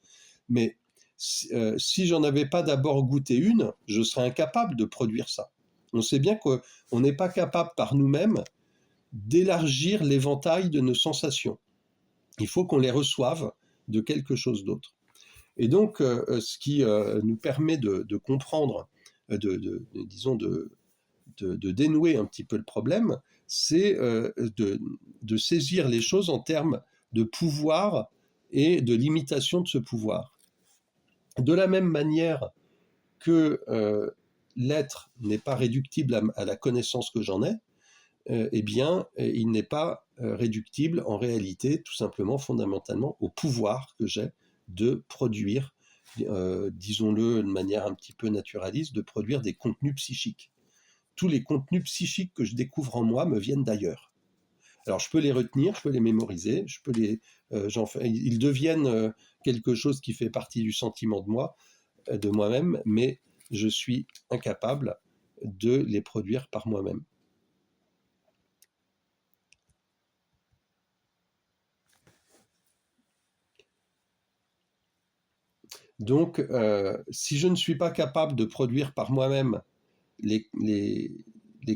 Mais si j'en avais pas d'abord goûté une, je serais incapable de produire ça. On sait bien qu'on n'est pas capable par nous-mêmes d'élargir l'éventail de nos sensations. Il faut qu'on les reçoive de quelque chose d'autre. Et donc, ce qui nous permet de comprendre, disons, de dénouer un petit peu le problème, c'est de saisir les choses en termes de pouvoir et de limitation de ce pouvoir. De la même manière que l'être n'est pas réductible à la connaissance que j'en ai, eh bien, il n'est pas réductible en réalité, tout simplement, fondamentalement, au pouvoir que j'ai de produire, disons-le de manière un petit peu naturaliste, de produire des contenus psychiques. Tous les contenus psychiques que je découvre en moi me viennent d'ailleurs. Alors je peux les retenir, je peux les mémoriser, ils deviennent quelque chose qui fait partie du sentiment de moi-même, mais je suis incapable de les produire par moi-même. Donc, si je ne suis pas capable de produire par moi-même les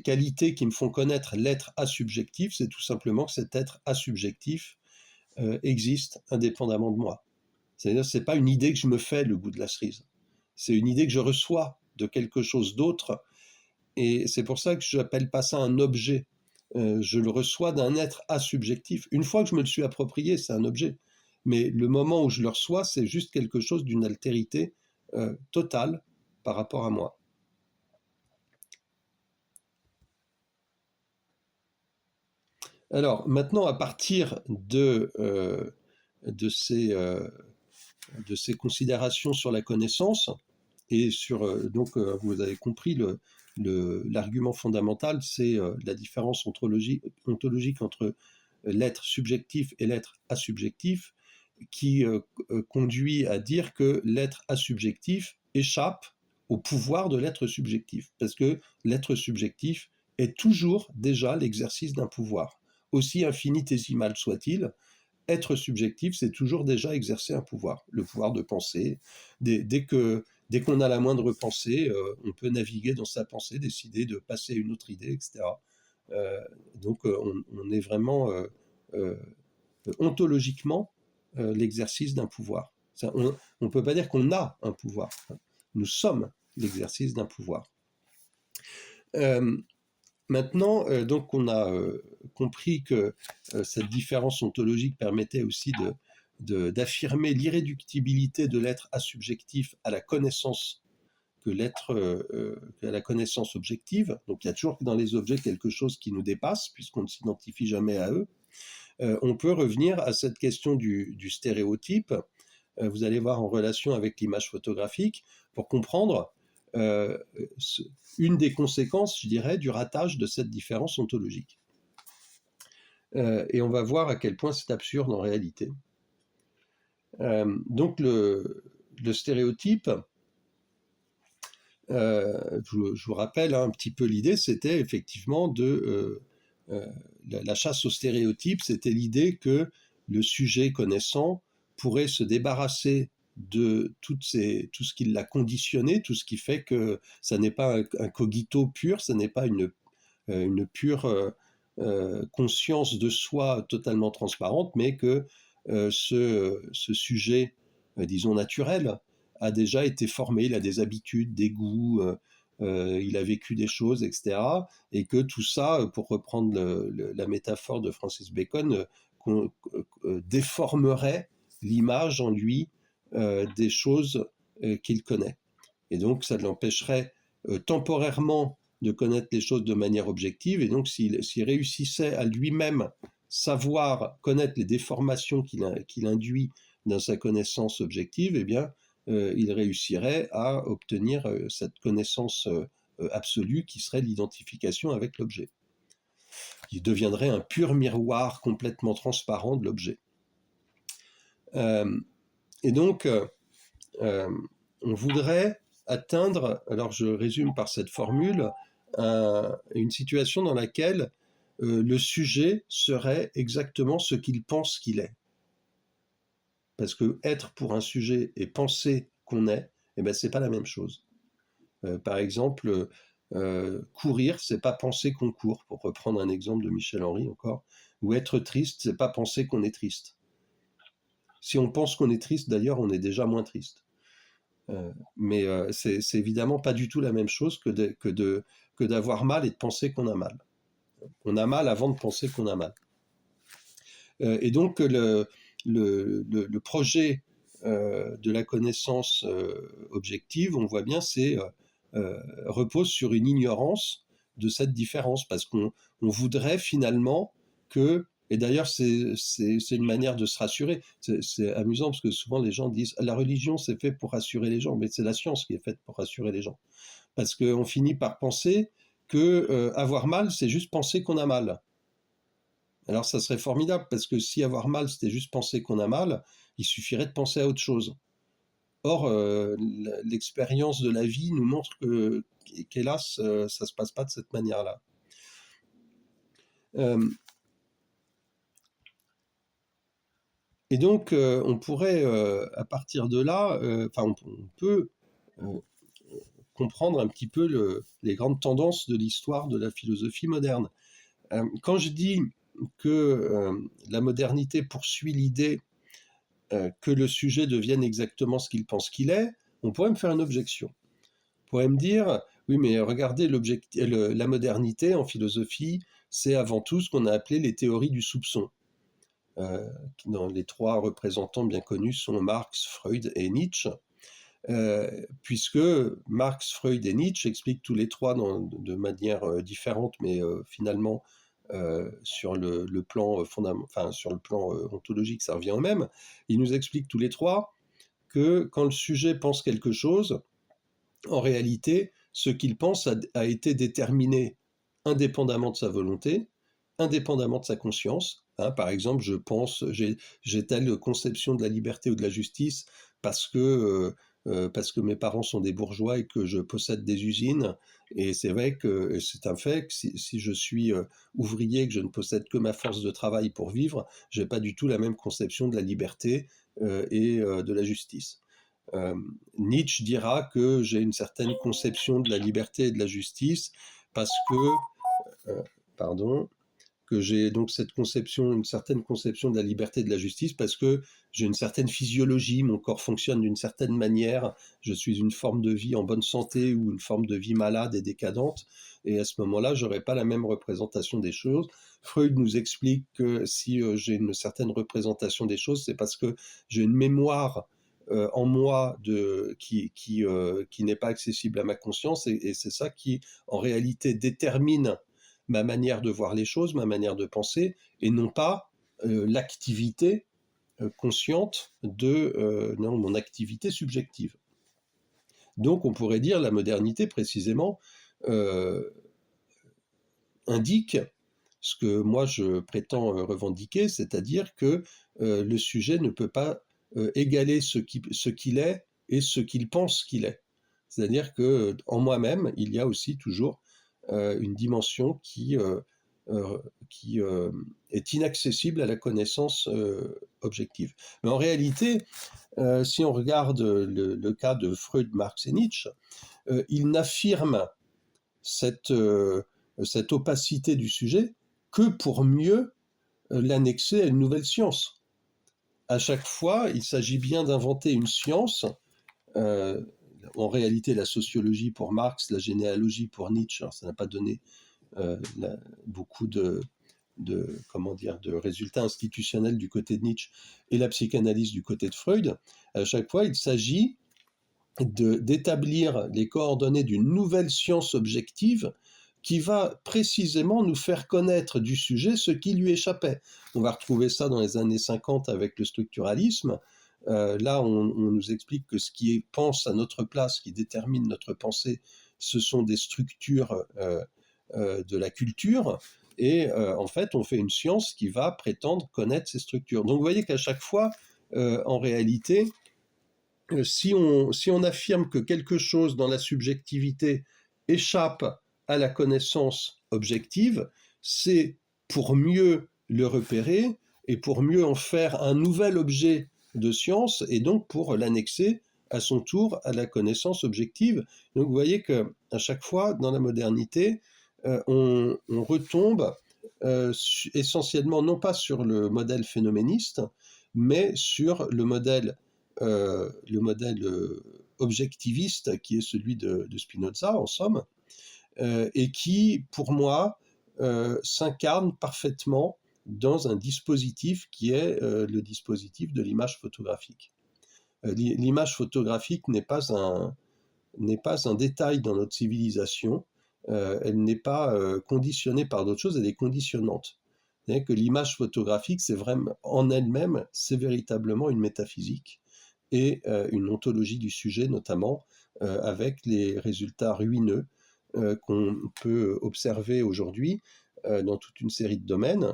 qualités qui me font connaître l'être asubjectif, c'est tout simplement que cet être asubjectif existe indépendamment de moi. C'est-à-dire que ce n'est pas une idée que je me fais, le goût de la cerise. C'est une idée que je reçois de quelque chose d'autre. Et c'est pour ça que je n'appelle pas ça un objet. Je le reçois d'un être asubjectif. Une fois que je me le suis approprié, c'est un objet. Mais le moment où je le reçois, c'est juste quelque chose d'une altérité totale par rapport à moi. Alors maintenant, à partir de ces considérations sur la connaissance, et donc vous avez compris, l'argument fondamental, c'est la différence ontologique entre l'être subjectif et l'être asubjectif, qui conduit à dire que l'être asubjectif échappe au pouvoir de l'être subjectif, parce que l'être subjectif est toujours déjà l'exercice d'un pouvoir. Aussi infinitésimal soit-il, être subjectif, c'est toujours déjà exercer un pouvoir, le pouvoir de penser. Dès qu'on a la moindre pensée, on peut naviguer dans sa pensée, décider de passer à une autre idée, etc. Donc on est vraiment ontologiquement l'exercice d'un pouvoir. On ne peut pas dire qu'on a un pouvoir. Nous sommes l'exercice d'un pouvoir. Maintenant, donc on a compris que cette différence ontologique permettait aussi d'affirmer l'irréductibilité de l'être asubjectif à la connaissance à la connaissance objective. Donc il y a toujours dans les objets quelque chose qui nous dépasse, puisqu'on ne s'identifie jamais à eux. On peut revenir à cette question du stéréotype. Vous allez voir en relation avec l'image photographique pour comprendre une des conséquences, je dirais, du ratage de cette différence ontologique. Et on va voir à quel point c'est absurde en réalité. Donc le stéréotype, je vous rappelle un petit peu l'idée, c'était effectivement la chasse au stéréotype, c'était l'idée que le sujet connaissant pourrait se débarrasser de tout ce qui l'a conditionné, tout ce qui fait que ça n'est pas un cogito pur, ça n'est pas une pure conscience de soi totalement transparente, mais que ce sujet, disons naturel, a déjà été formé, il a des habitudes, des goûts, il a vécu des choses, etc. Et que tout ça, pour reprendre la métaphore de Francis Bacon, déformerait l'image en lui des choses qu'il connaît. Et donc ça l'empêcherait temporairement de connaître les choses de manière objective, et donc s'il réussissait à lui-même savoir connaître les déformations qu'il induit dans sa connaissance objective, eh bien, il réussirait à obtenir cette connaissance absolue qui serait l'identification avec l'objet. Il deviendrait un pur miroir complètement transparent de l'objet. Et donc, on voudrait atteindre, alors je résume par cette formule, une situation dans laquelle le sujet serait exactement ce qu'il pense qu'il est. Parce que être pour un sujet et penser qu'on est, eh ben, c'est pas la même chose. Par exemple, courir, c'est pas penser qu'on court, pour reprendre un exemple de Michel Henry encore, ou être triste, c'est pas penser qu'on est triste. Si on pense qu'on est triste, d'ailleurs, on est déjà moins triste. Mais c'est évidemment pas du tout la même chose que d'avoir mal et de penser qu'on a mal. On a mal avant de penser qu'on a mal. Et donc le projet de la connaissance objective, on voit bien, repose sur une ignorance de cette différence, parce qu'on voudrait finalement que, et d'ailleurs c'est une manière de se rassurer, c'est amusant parce que souvent les gens disent la religion c'est fait pour rassurer les gens, mais c'est la science qui est faite pour rassurer les gens, parce qu'on finit par penser que avoir mal c'est juste penser qu'on a mal. Alors ça serait formidable, parce que si avoir mal c'était juste penser qu'on a mal, il suffirait de penser à autre chose. Or, l'expérience de la vie nous montre qu'hélas, ça ne se passe pas de cette manière-là. Et donc, on pourrait, à partir de là, on peut comprendre un petit peu les grandes tendances de l'histoire de la philosophie moderne. Quand je dis que la modernité poursuit l'idée que le sujet devienne exactement ce qu'il pense qu'il est, on pourrait me faire une objection. On pourrait me dire, oui, mais regardez, la modernité en philosophie, c'est avant tout ce qu'on a appelé les théories du soupçon. Dans les trois représentants bien connus sont Marx, Freud et Nietzsche, puisque Marx, Freud et Nietzsche expliquent tous les trois de manière différente, mais finalement sur le plan sur le plan ontologique, ça revient au même. Ils nous expliquent tous les trois que quand le sujet pense quelque chose, en réalité, ce qu'il pense a été déterminé indépendamment de sa volonté, indépendamment de sa conscience. Par exemple, je pense, j'ai telle conception de la liberté ou de la justice parce que mes parents sont des bourgeois et que je possède des usines. Et c'est vrai que c'est un fait que si je suis ouvrier et que je ne possède que ma force de travail pour vivre, je n'ai pas du tout la même conception de la liberté et de la justice. Nietzsche dira que j'ai une certaine conception de la liberté et de la justice parce que j'ai donc une certaine conception de la liberté et de la justice parce que j'ai une certaine physiologie, mon corps fonctionne d'une certaine manière, je suis une forme de vie en bonne santé ou une forme de vie malade et décadente, et à ce moment-là, j'aurais pas la même représentation des choses. Freud nous explique que si j'ai une certaine représentation des choses, c'est parce que j'ai une mémoire en moi qui n'est pas accessible à ma conscience, et c'est ça qui, en réalité, détermine ma manière de voir les choses, ma manière de penser, et non pas l'activité consciente de mon activité subjective. Donc on pourrait dire la modernité précisément indique ce que moi je prétends revendiquer, c'est-à-dire que le sujet ne peut pas égaler ce qu'il est et ce qu'il pense qu'il est. C'est-à-dire qu'en moi-même, il y a aussi toujours une dimension qui est inaccessible à la connaissance objective. Mais en réalité, si on regarde le cas de Freud, Marx et Nietzsche, ils n'affirment cette opacité du sujet que pour mieux l'annexer à une nouvelle science. À chaque fois, il s'agit bien d'inventer une science, en réalité la sociologie pour Marx, la généalogie pour Nietzsche. Alors, ça n'a pas donné beaucoup de résultats institutionnels du côté de Nietzsche et la psychanalyse du côté de Freud. À chaque fois, il s'agit d'établir les coordonnées d'une nouvelle science objective qui va précisément nous faire connaître du sujet ce qui lui échappait. On va retrouver ça dans les années 50 avec le structuralisme. Là, on nous explique que ce qui pense à notre place, ce qui détermine notre pensée, ce sont des structures de la culture. Et en fait, on fait une science qui va prétendre connaître ces structures. Donc vous voyez qu'à chaque fois, en réalité, si on affirme que quelque chose dans la subjectivité échappe à la connaissance objective, c'est pour mieux le repérer et pour mieux en faire un nouvel objet de science et donc pour l'annexer à son tour à la connaissance objective. Donc vous voyez qu'à chaque fois, dans la modernité, on retombe essentiellement non pas sur le modèle phénoméniste, mais sur le modèle objectiviste qui est celui de Spinoza, en somme, et qui, pour moi, s'incarne parfaitement dans un dispositif qui est le dispositif de l'image photographique. L'image photographique n'est pas un détail dans notre civilisation, elle n'est pas conditionnée par d'autres choses, elle est conditionnante. C'est-à-dire que l'image photographique, c'est vraiment, en elle-même, c'est véritablement une métaphysique et une ontologie du sujet, notamment avec les résultats ruineux qu'on peut observer aujourd'hui dans toute une série de domaines.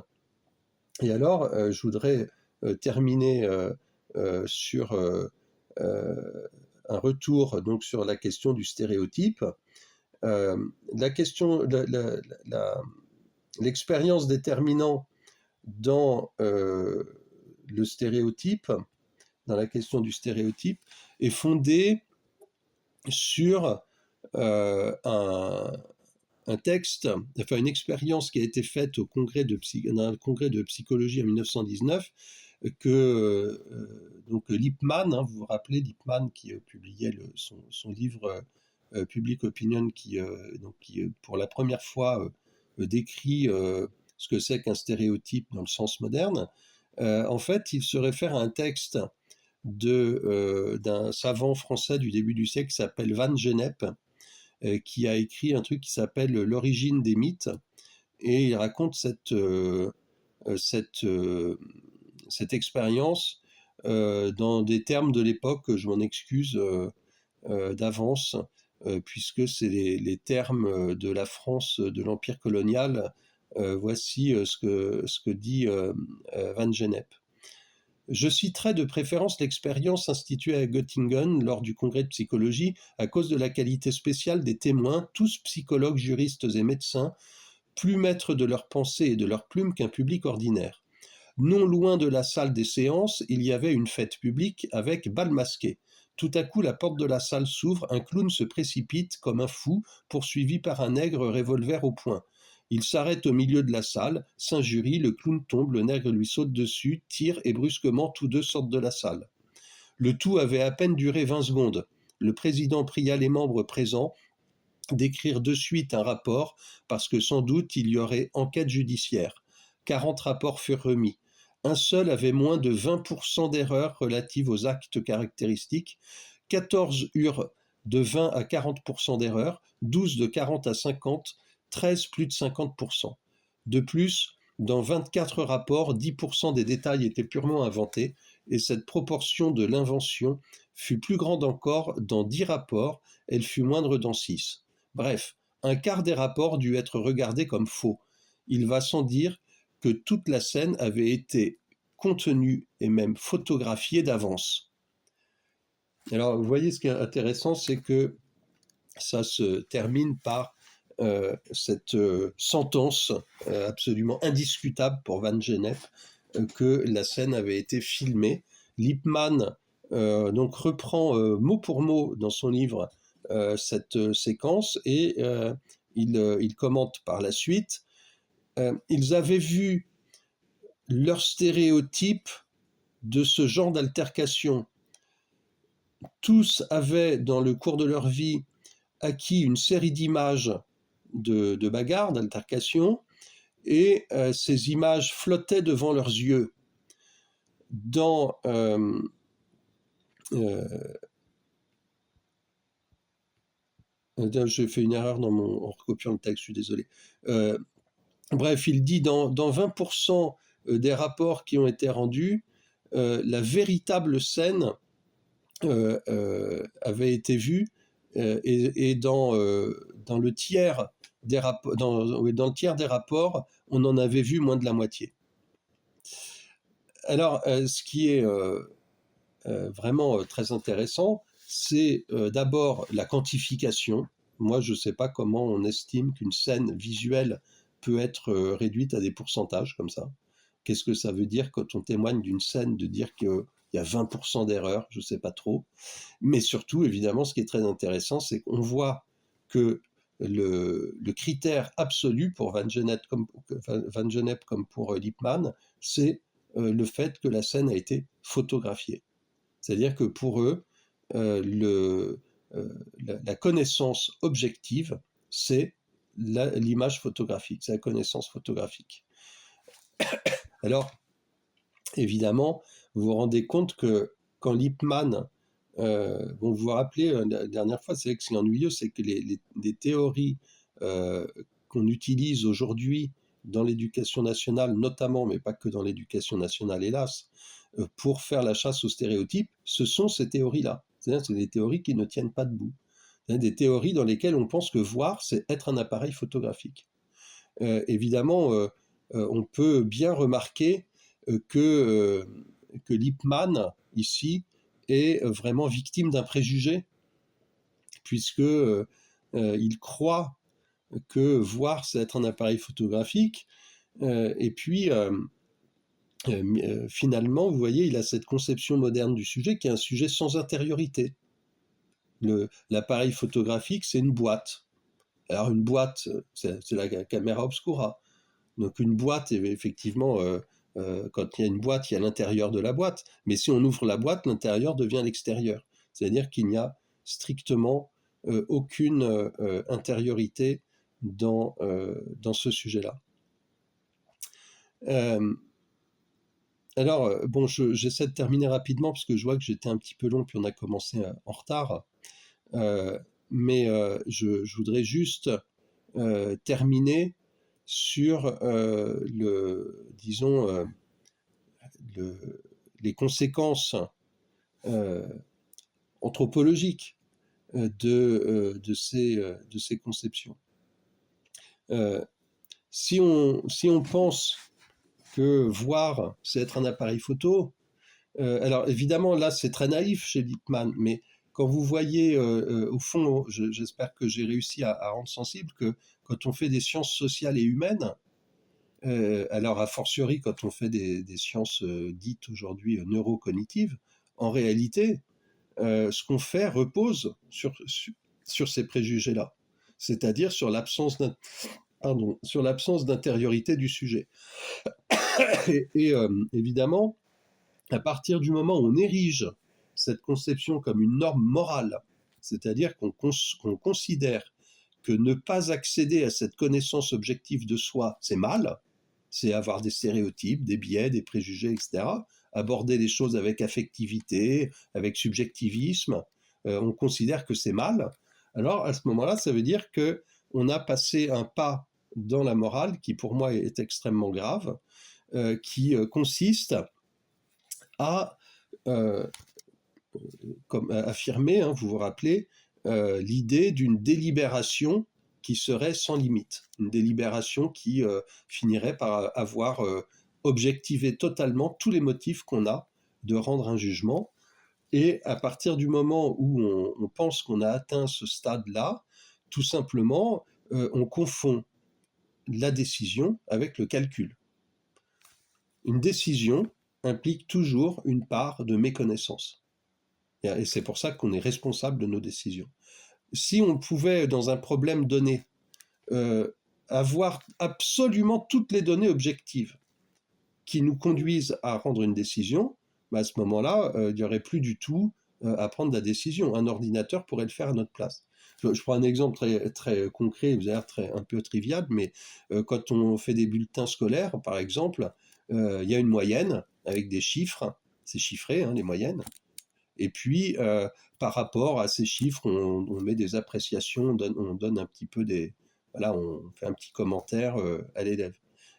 Et alors, je voudrais terminer sur un retour donc sur la question du stéréotype. L'expérience déterminante dans le stéréotype, dans la question du stéréotype, est fondée sur un texte, enfin une expérience qui a été faite dans le congrès de psychologie en 1919, que donc Lippmann, vous vous rappelez Lippmann qui publiait son livre Public Opinion, qui pour la première fois décrit ce que c'est qu'un stéréotype dans le sens moderne. En fait, il se réfère à un texte d'un savant français du début du siècle qui s'appelle Van Gennep, qui a écrit un truc qui s'appelle L'origine des mythes, et il raconte cette expérience dans des termes de l'époque. Je m'en excuse d'avance, puisque c'est les termes de la France de l'Empire colonial. Voici ce que dit Van Gennep. Je citerai de préférence l'expérience instituée à Göttingen lors du congrès de psychologie à cause de la qualité spéciale des témoins, tous psychologues, juristes et médecins, plus maîtres de leurs pensées et de leurs plumes qu'un public ordinaire. Non loin de la salle des séances, il y avait une fête publique avec bal masqué. Tout à coup, la porte de la salle s'ouvre, un clown se précipite comme un fou, poursuivi par un nègre revolver au poing. Il s'arrête au milieu de la salle, s'injurie, le clown tombe, le nègre lui saute dessus, tire et brusquement tous deux sortent de la salle. Le tout avait à peine duré 20 secondes. Le président pria les membres présents d'écrire de suite un rapport, parce que sans doute il y aurait enquête judiciaire. 40 rapports furent remis. Un seul avait moins de 20% d'erreurs relatives aux actes caractéristiques, 14 eurent de 20 à 40% d'erreurs, 12 de 40 à 50, 13 plus de 50%. De plus, dans 24 rapports, 10% des détails étaient purement inventés, et cette proportion de l'invention fut plus grande encore dans 10 rapports, elle fut moindre dans 6. Bref, un quart des rapports dut être regardé comme faux. Il va sans dire que toute la scène avait été contenue et même photographiée d'avance. Alors, vous voyez, ce qui est intéressant, c'est que ça se termine par cette sentence absolument indiscutable pour Van Gennep, que la scène avait été filmée. Lippmann donc reprend mot pour mot dans son livre cette séquence, et il commente par la suite. Ils avaient vu leur stéréotype de ce genre d'altercation tous avaient, dans le cours de leur vie, acquis une série d'images de bagarres, d'altercations, et ces images flottaient devant leurs yeux. Dans j'ai fait une erreur en recopiant le texte, je suis désolé. Bref, il dit dans 20% des rapports qui ont été rendus, la véritable scène avait été vue, et dans le tiers des dans le tiers des rapports, on en avait vu moins de la moitié. Alors, ce qui est vraiment très intéressant, c'est d'abord la quantification. Moi, je ne sais pas comment on estime qu'une scène visuelle peut être réduite à des pourcentages comme ça. Qu'est-ce que ça veut dire quand on témoigne d'une scène, de dire qu'il y a 20% d'erreurs? Je ne sais pas trop. Mais surtout, évidemment, ce qui est très intéressant, c'est qu'on voit que le critère absolu pour Van Gennep comme pour Lippmann, c'est le fait que la scène a été photographiée. C'est-à-dire que pour eux, la connaissance objective, c'est l'image photographique, c'est la connaissance photographique. Alors, évidemment, vous vous rendez compte que quand Lippmann, vous vous rappelez, la dernière fois, c'est vrai que ce qui est ennuyeux, c'est que les théories qu'on utilise aujourd'hui dans l'éducation nationale, notamment, mais pas que dans l'éducation nationale, hélas, pour faire la chasse aux stéréotypes, ce sont ces théories-là. C'est-à-dire, c'est des théories qui ne tiennent pas debout. C'est des théories dans lesquelles on pense que voir, c'est être un appareil photographique. Évidemment, on peut bien remarquer que Lippmann, ici, est vraiment victime d'un préjugé, puisque il croit que voir, c'est être un appareil photographique, et puis finalement, vous voyez, il a cette conception moderne du sujet qui est un sujet sans intériorité. L'appareil photographique, c'est une boîte. Alors une boîte, c'est la caméra obscura. Donc une boîte, effectivement, quand il y a une boîte, il y a l'intérieur de la boîte. Mais si on ouvre la boîte, l'intérieur devient l'extérieur. C'est-à-dire qu'il n'y a strictement aucune intériorité dans ce sujet-là. Alors, bon, j'essaie de terminer rapidement parce que je vois que j'étais un petit peu long, puis on a commencé en retard. Mais je voudrais juste terminer sur disons, les conséquences anthropologiques de ces conceptions. Si on pense que voir, c'est être un appareil photo, alors évidemment là c'est très naïf chez Lippmann, mais quand vous voyez au fond, j'espère que j'ai réussi à rendre sensible que quand on fait des sciences sociales et humaines, alors a fortiori quand on fait des sciences dites aujourd'hui neurocognitives, en réalité, ce qu'on fait repose sur ces préjugés-là, c'est-à-dire sur l'absence d'intériorité du sujet. Et évidemment, à partir du moment où on érige cette conception comme une norme morale, c'est-à-dire qu'on considère que ne pas accéder à cette connaissance objective de soi, c'est mal, c'est avoir des stéréotypes, des biais, des préjugés, etc., aborder les choses avec affectivité, avec subjectivisme, on considère que c'est mal, alors à ce moment-là, ça veut dire qu'on a passé un pas dans la morale qui pour moi est extrêmement grave, qui consiste à comme affirmer, hein, vous vous rappelez, l'idée d'une délibération qui serait sans limite, une délibération qui finirait par avoir objectivé totalement tous les motifs qu'on a de rendre un jugement. Et à partir du moment où on pense qu'on a atteint ce stade-là, tout simplement, on confond la décision avec le calcul. Une décision implique toujours une part de méconnaissance. Et c'est pour ça qu'on est responsable de nos décisions. Si on pouvait, dans un problème donné, avoir absolument toutes les données objectives qui nous conduisent à rendre une décision, bah à ce moment-là, il n'y aurait plus du tout à prendre la décision. Un ordinateur pourrait le faire à notre place. Je prends un exemple très, très concret, vous allez dire un peu trivial, mais quand on fait des bulletins scolaires, par exemple, il y a une moyenne avec des chiffres, c'est chiffré, hein, les moyennes, et puis par rapport à ces chiffres, on met des appréciations, on donne un petit peu des... Voilà, on fait un petit commentaire à l'élève.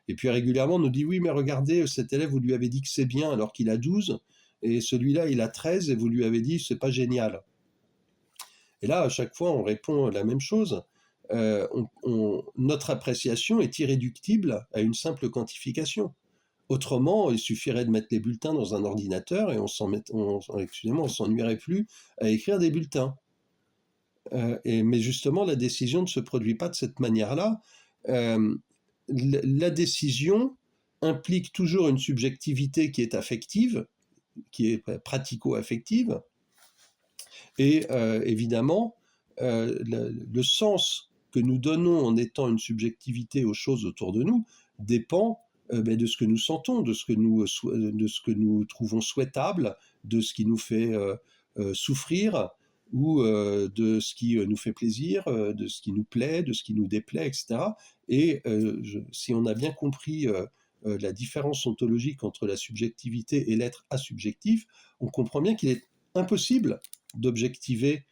Et puis régulièrement, on nous dit, oui, mais regardez, cet élève, vous lui avez dit que c'est bien alors qu'il a 12, et celui-là, il a 13, et vous lui avez dit, c'est pas génial. Et là, à chaque fois, on répond la même chose. Notre appréciation est irréductible à une simple quantification. Autrement, il suffirait de mettre les bulletins dans un ordinateur et on s'ennuierait plus à écrire des bulletins. Mais justement, la décision ne se produit pas de cette manière-là. La décision implique toujours une subjectivité qui est affective, qui est pratico-affective, et évidemment, le sens que nous donnons en étant une subjectivité aux choses autour de nous dépend de ce que nous sentons, de ce que nous trouvons souhaitable, de ce qui nous fait souffrir, ou de ce qui nous fait plaisir, de ce qui nous plaît, de ce qui nous déplaît, etc. Et si on a bien compris la différence ontologique entre la subjectivité et l'être asubjectif, on comprend bien qu'il est impossible d'objectiver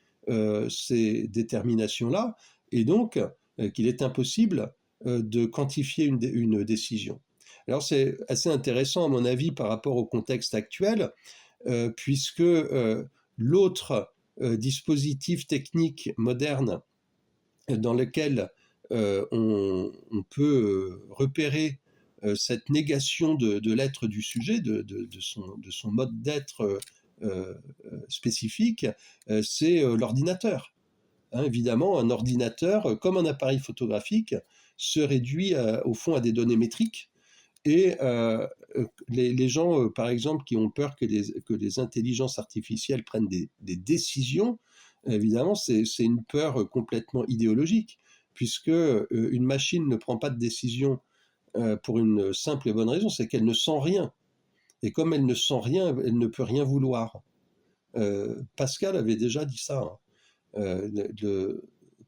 ces déterminations-là, et donc qu'il est impossible de quantifier une décision. Alors c'est assez intéressant à mon avis par rapport au contexte actuel, puisque l'autre dispositif technique moderne dans lequel on peut repérer cette négation de l'être du sujet, de son mode d'être spécifique, c'est l'ordinateur. Hein, évidemment, un ordinateur, comme un appareil photographique, se réduit au fond à des données métriques. Et les gens, par exemple, qui ont peur que les intelligences artificielles prennent des décisions, évidemment, c'est une peur complètement idéologique, puisque une machine ne prend pas de décision pour une simple et bonne raison, c'est qu'elle ne sent rien. Et comme elle ne sent rien, elle ne peut rien vouloir. Pascal avait déjà dit ça. Hein.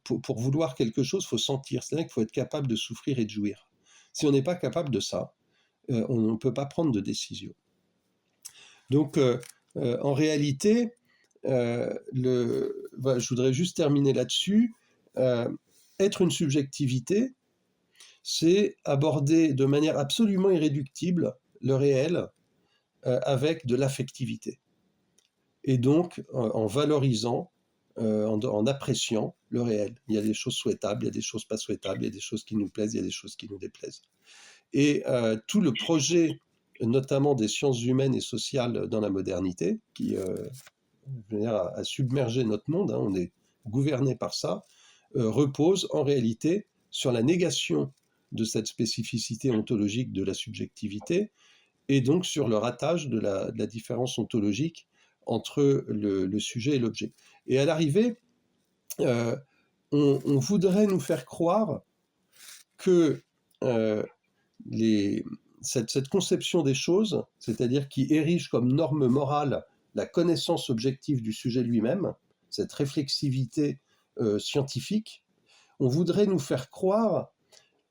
Pour vouloir quelque chose, il faut sentir. C'est-à-dire qu'il faut être capable de souffrir et de jouir. Si on n'est pas capable de ça, on ne peut pas prendre de décision. Donc, en réalité, je voudrais juste terminer là-dessus. Être une subjectivité, c'est aborder de manière absolument irréductible le réel avec de l'affectivité. Et donc, en valorisant, en appréciant le réel. Il y a des choses souhaitables, il y a des choses pas souhaitables, il y a des choses qui nous plaisent, il y a des choses qui nous déplaisent. Et tout le projet, notamment des sciences humaines et sociales dans la modernité, qui a submergé notre monde, hein, on est gouverné par ça, repose en réalité sur la négation de cette spécificité ontologique de la subjectivité, et donc sur le ratage de la différence ontologique entre le sujet et l'objet. Et à l'arrivée, on voudrait nous faire croire que cette conception des choses, c'est-à-dire qui érige comme norme morale la connaissance objective du sujet lui-même, cette réflexivité scientifique, on voudrait nous faire croire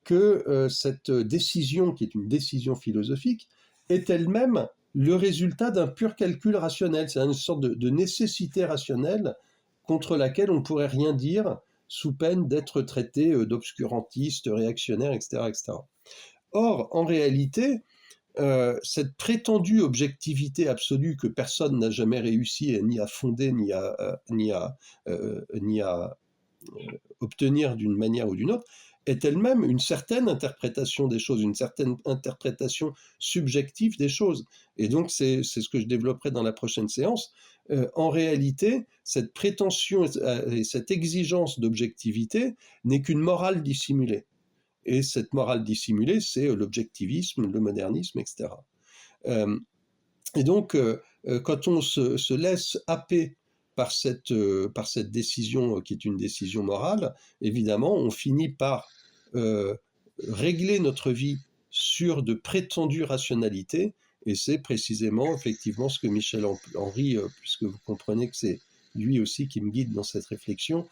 que cette décision, qui est une décision philosophique, est elle-même le résultat d'un pur calcul rationnel. C'est une sorte de nécessité rationnelle contre laquelle on ne pourrait rien dire sous peine d'être traité d'obscurantiste, réactionnaire, etc., etc. Or, en réalité, cette prétendue objectivité absolue que personne n'a jamais réussi ni à fonder, ni à obtenir d'une manière ou d'une autre, est elle-même une certaine interprétation des choses, une certaine interprétation subjective des choses. Et donc, c'est ce que je développerai dans la prochaine séance. En réalité, cette prétention et cette exigence d'objectivité n'est qu'une morale dissimulée. Et cette morale dissimulée, c'est l'objectivisme, le modernisme, etc. Et donc, quand on se laisse happer par cette décision qui est une décision morale, évidemment, on finit par régler notre vie sur de prétendues rationalités Et c'est précisément, effectivement, ce que Michel Henry, puisque vous comprenez que c'est lui aussi qui me guide dans cette réflexion,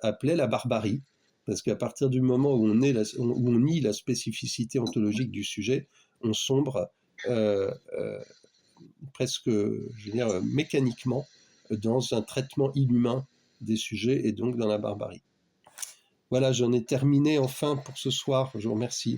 appelait la barbarie. Parce qu'à partir du moment où on nie la spécificité ontologique du sujet, on sombre presque, je veux dire, mécaniquement dans un traitement inhumain des sujets et donc dans la barbarie. Voilà, j'en ai terminé enfin pour ce soir. Je vous remercie.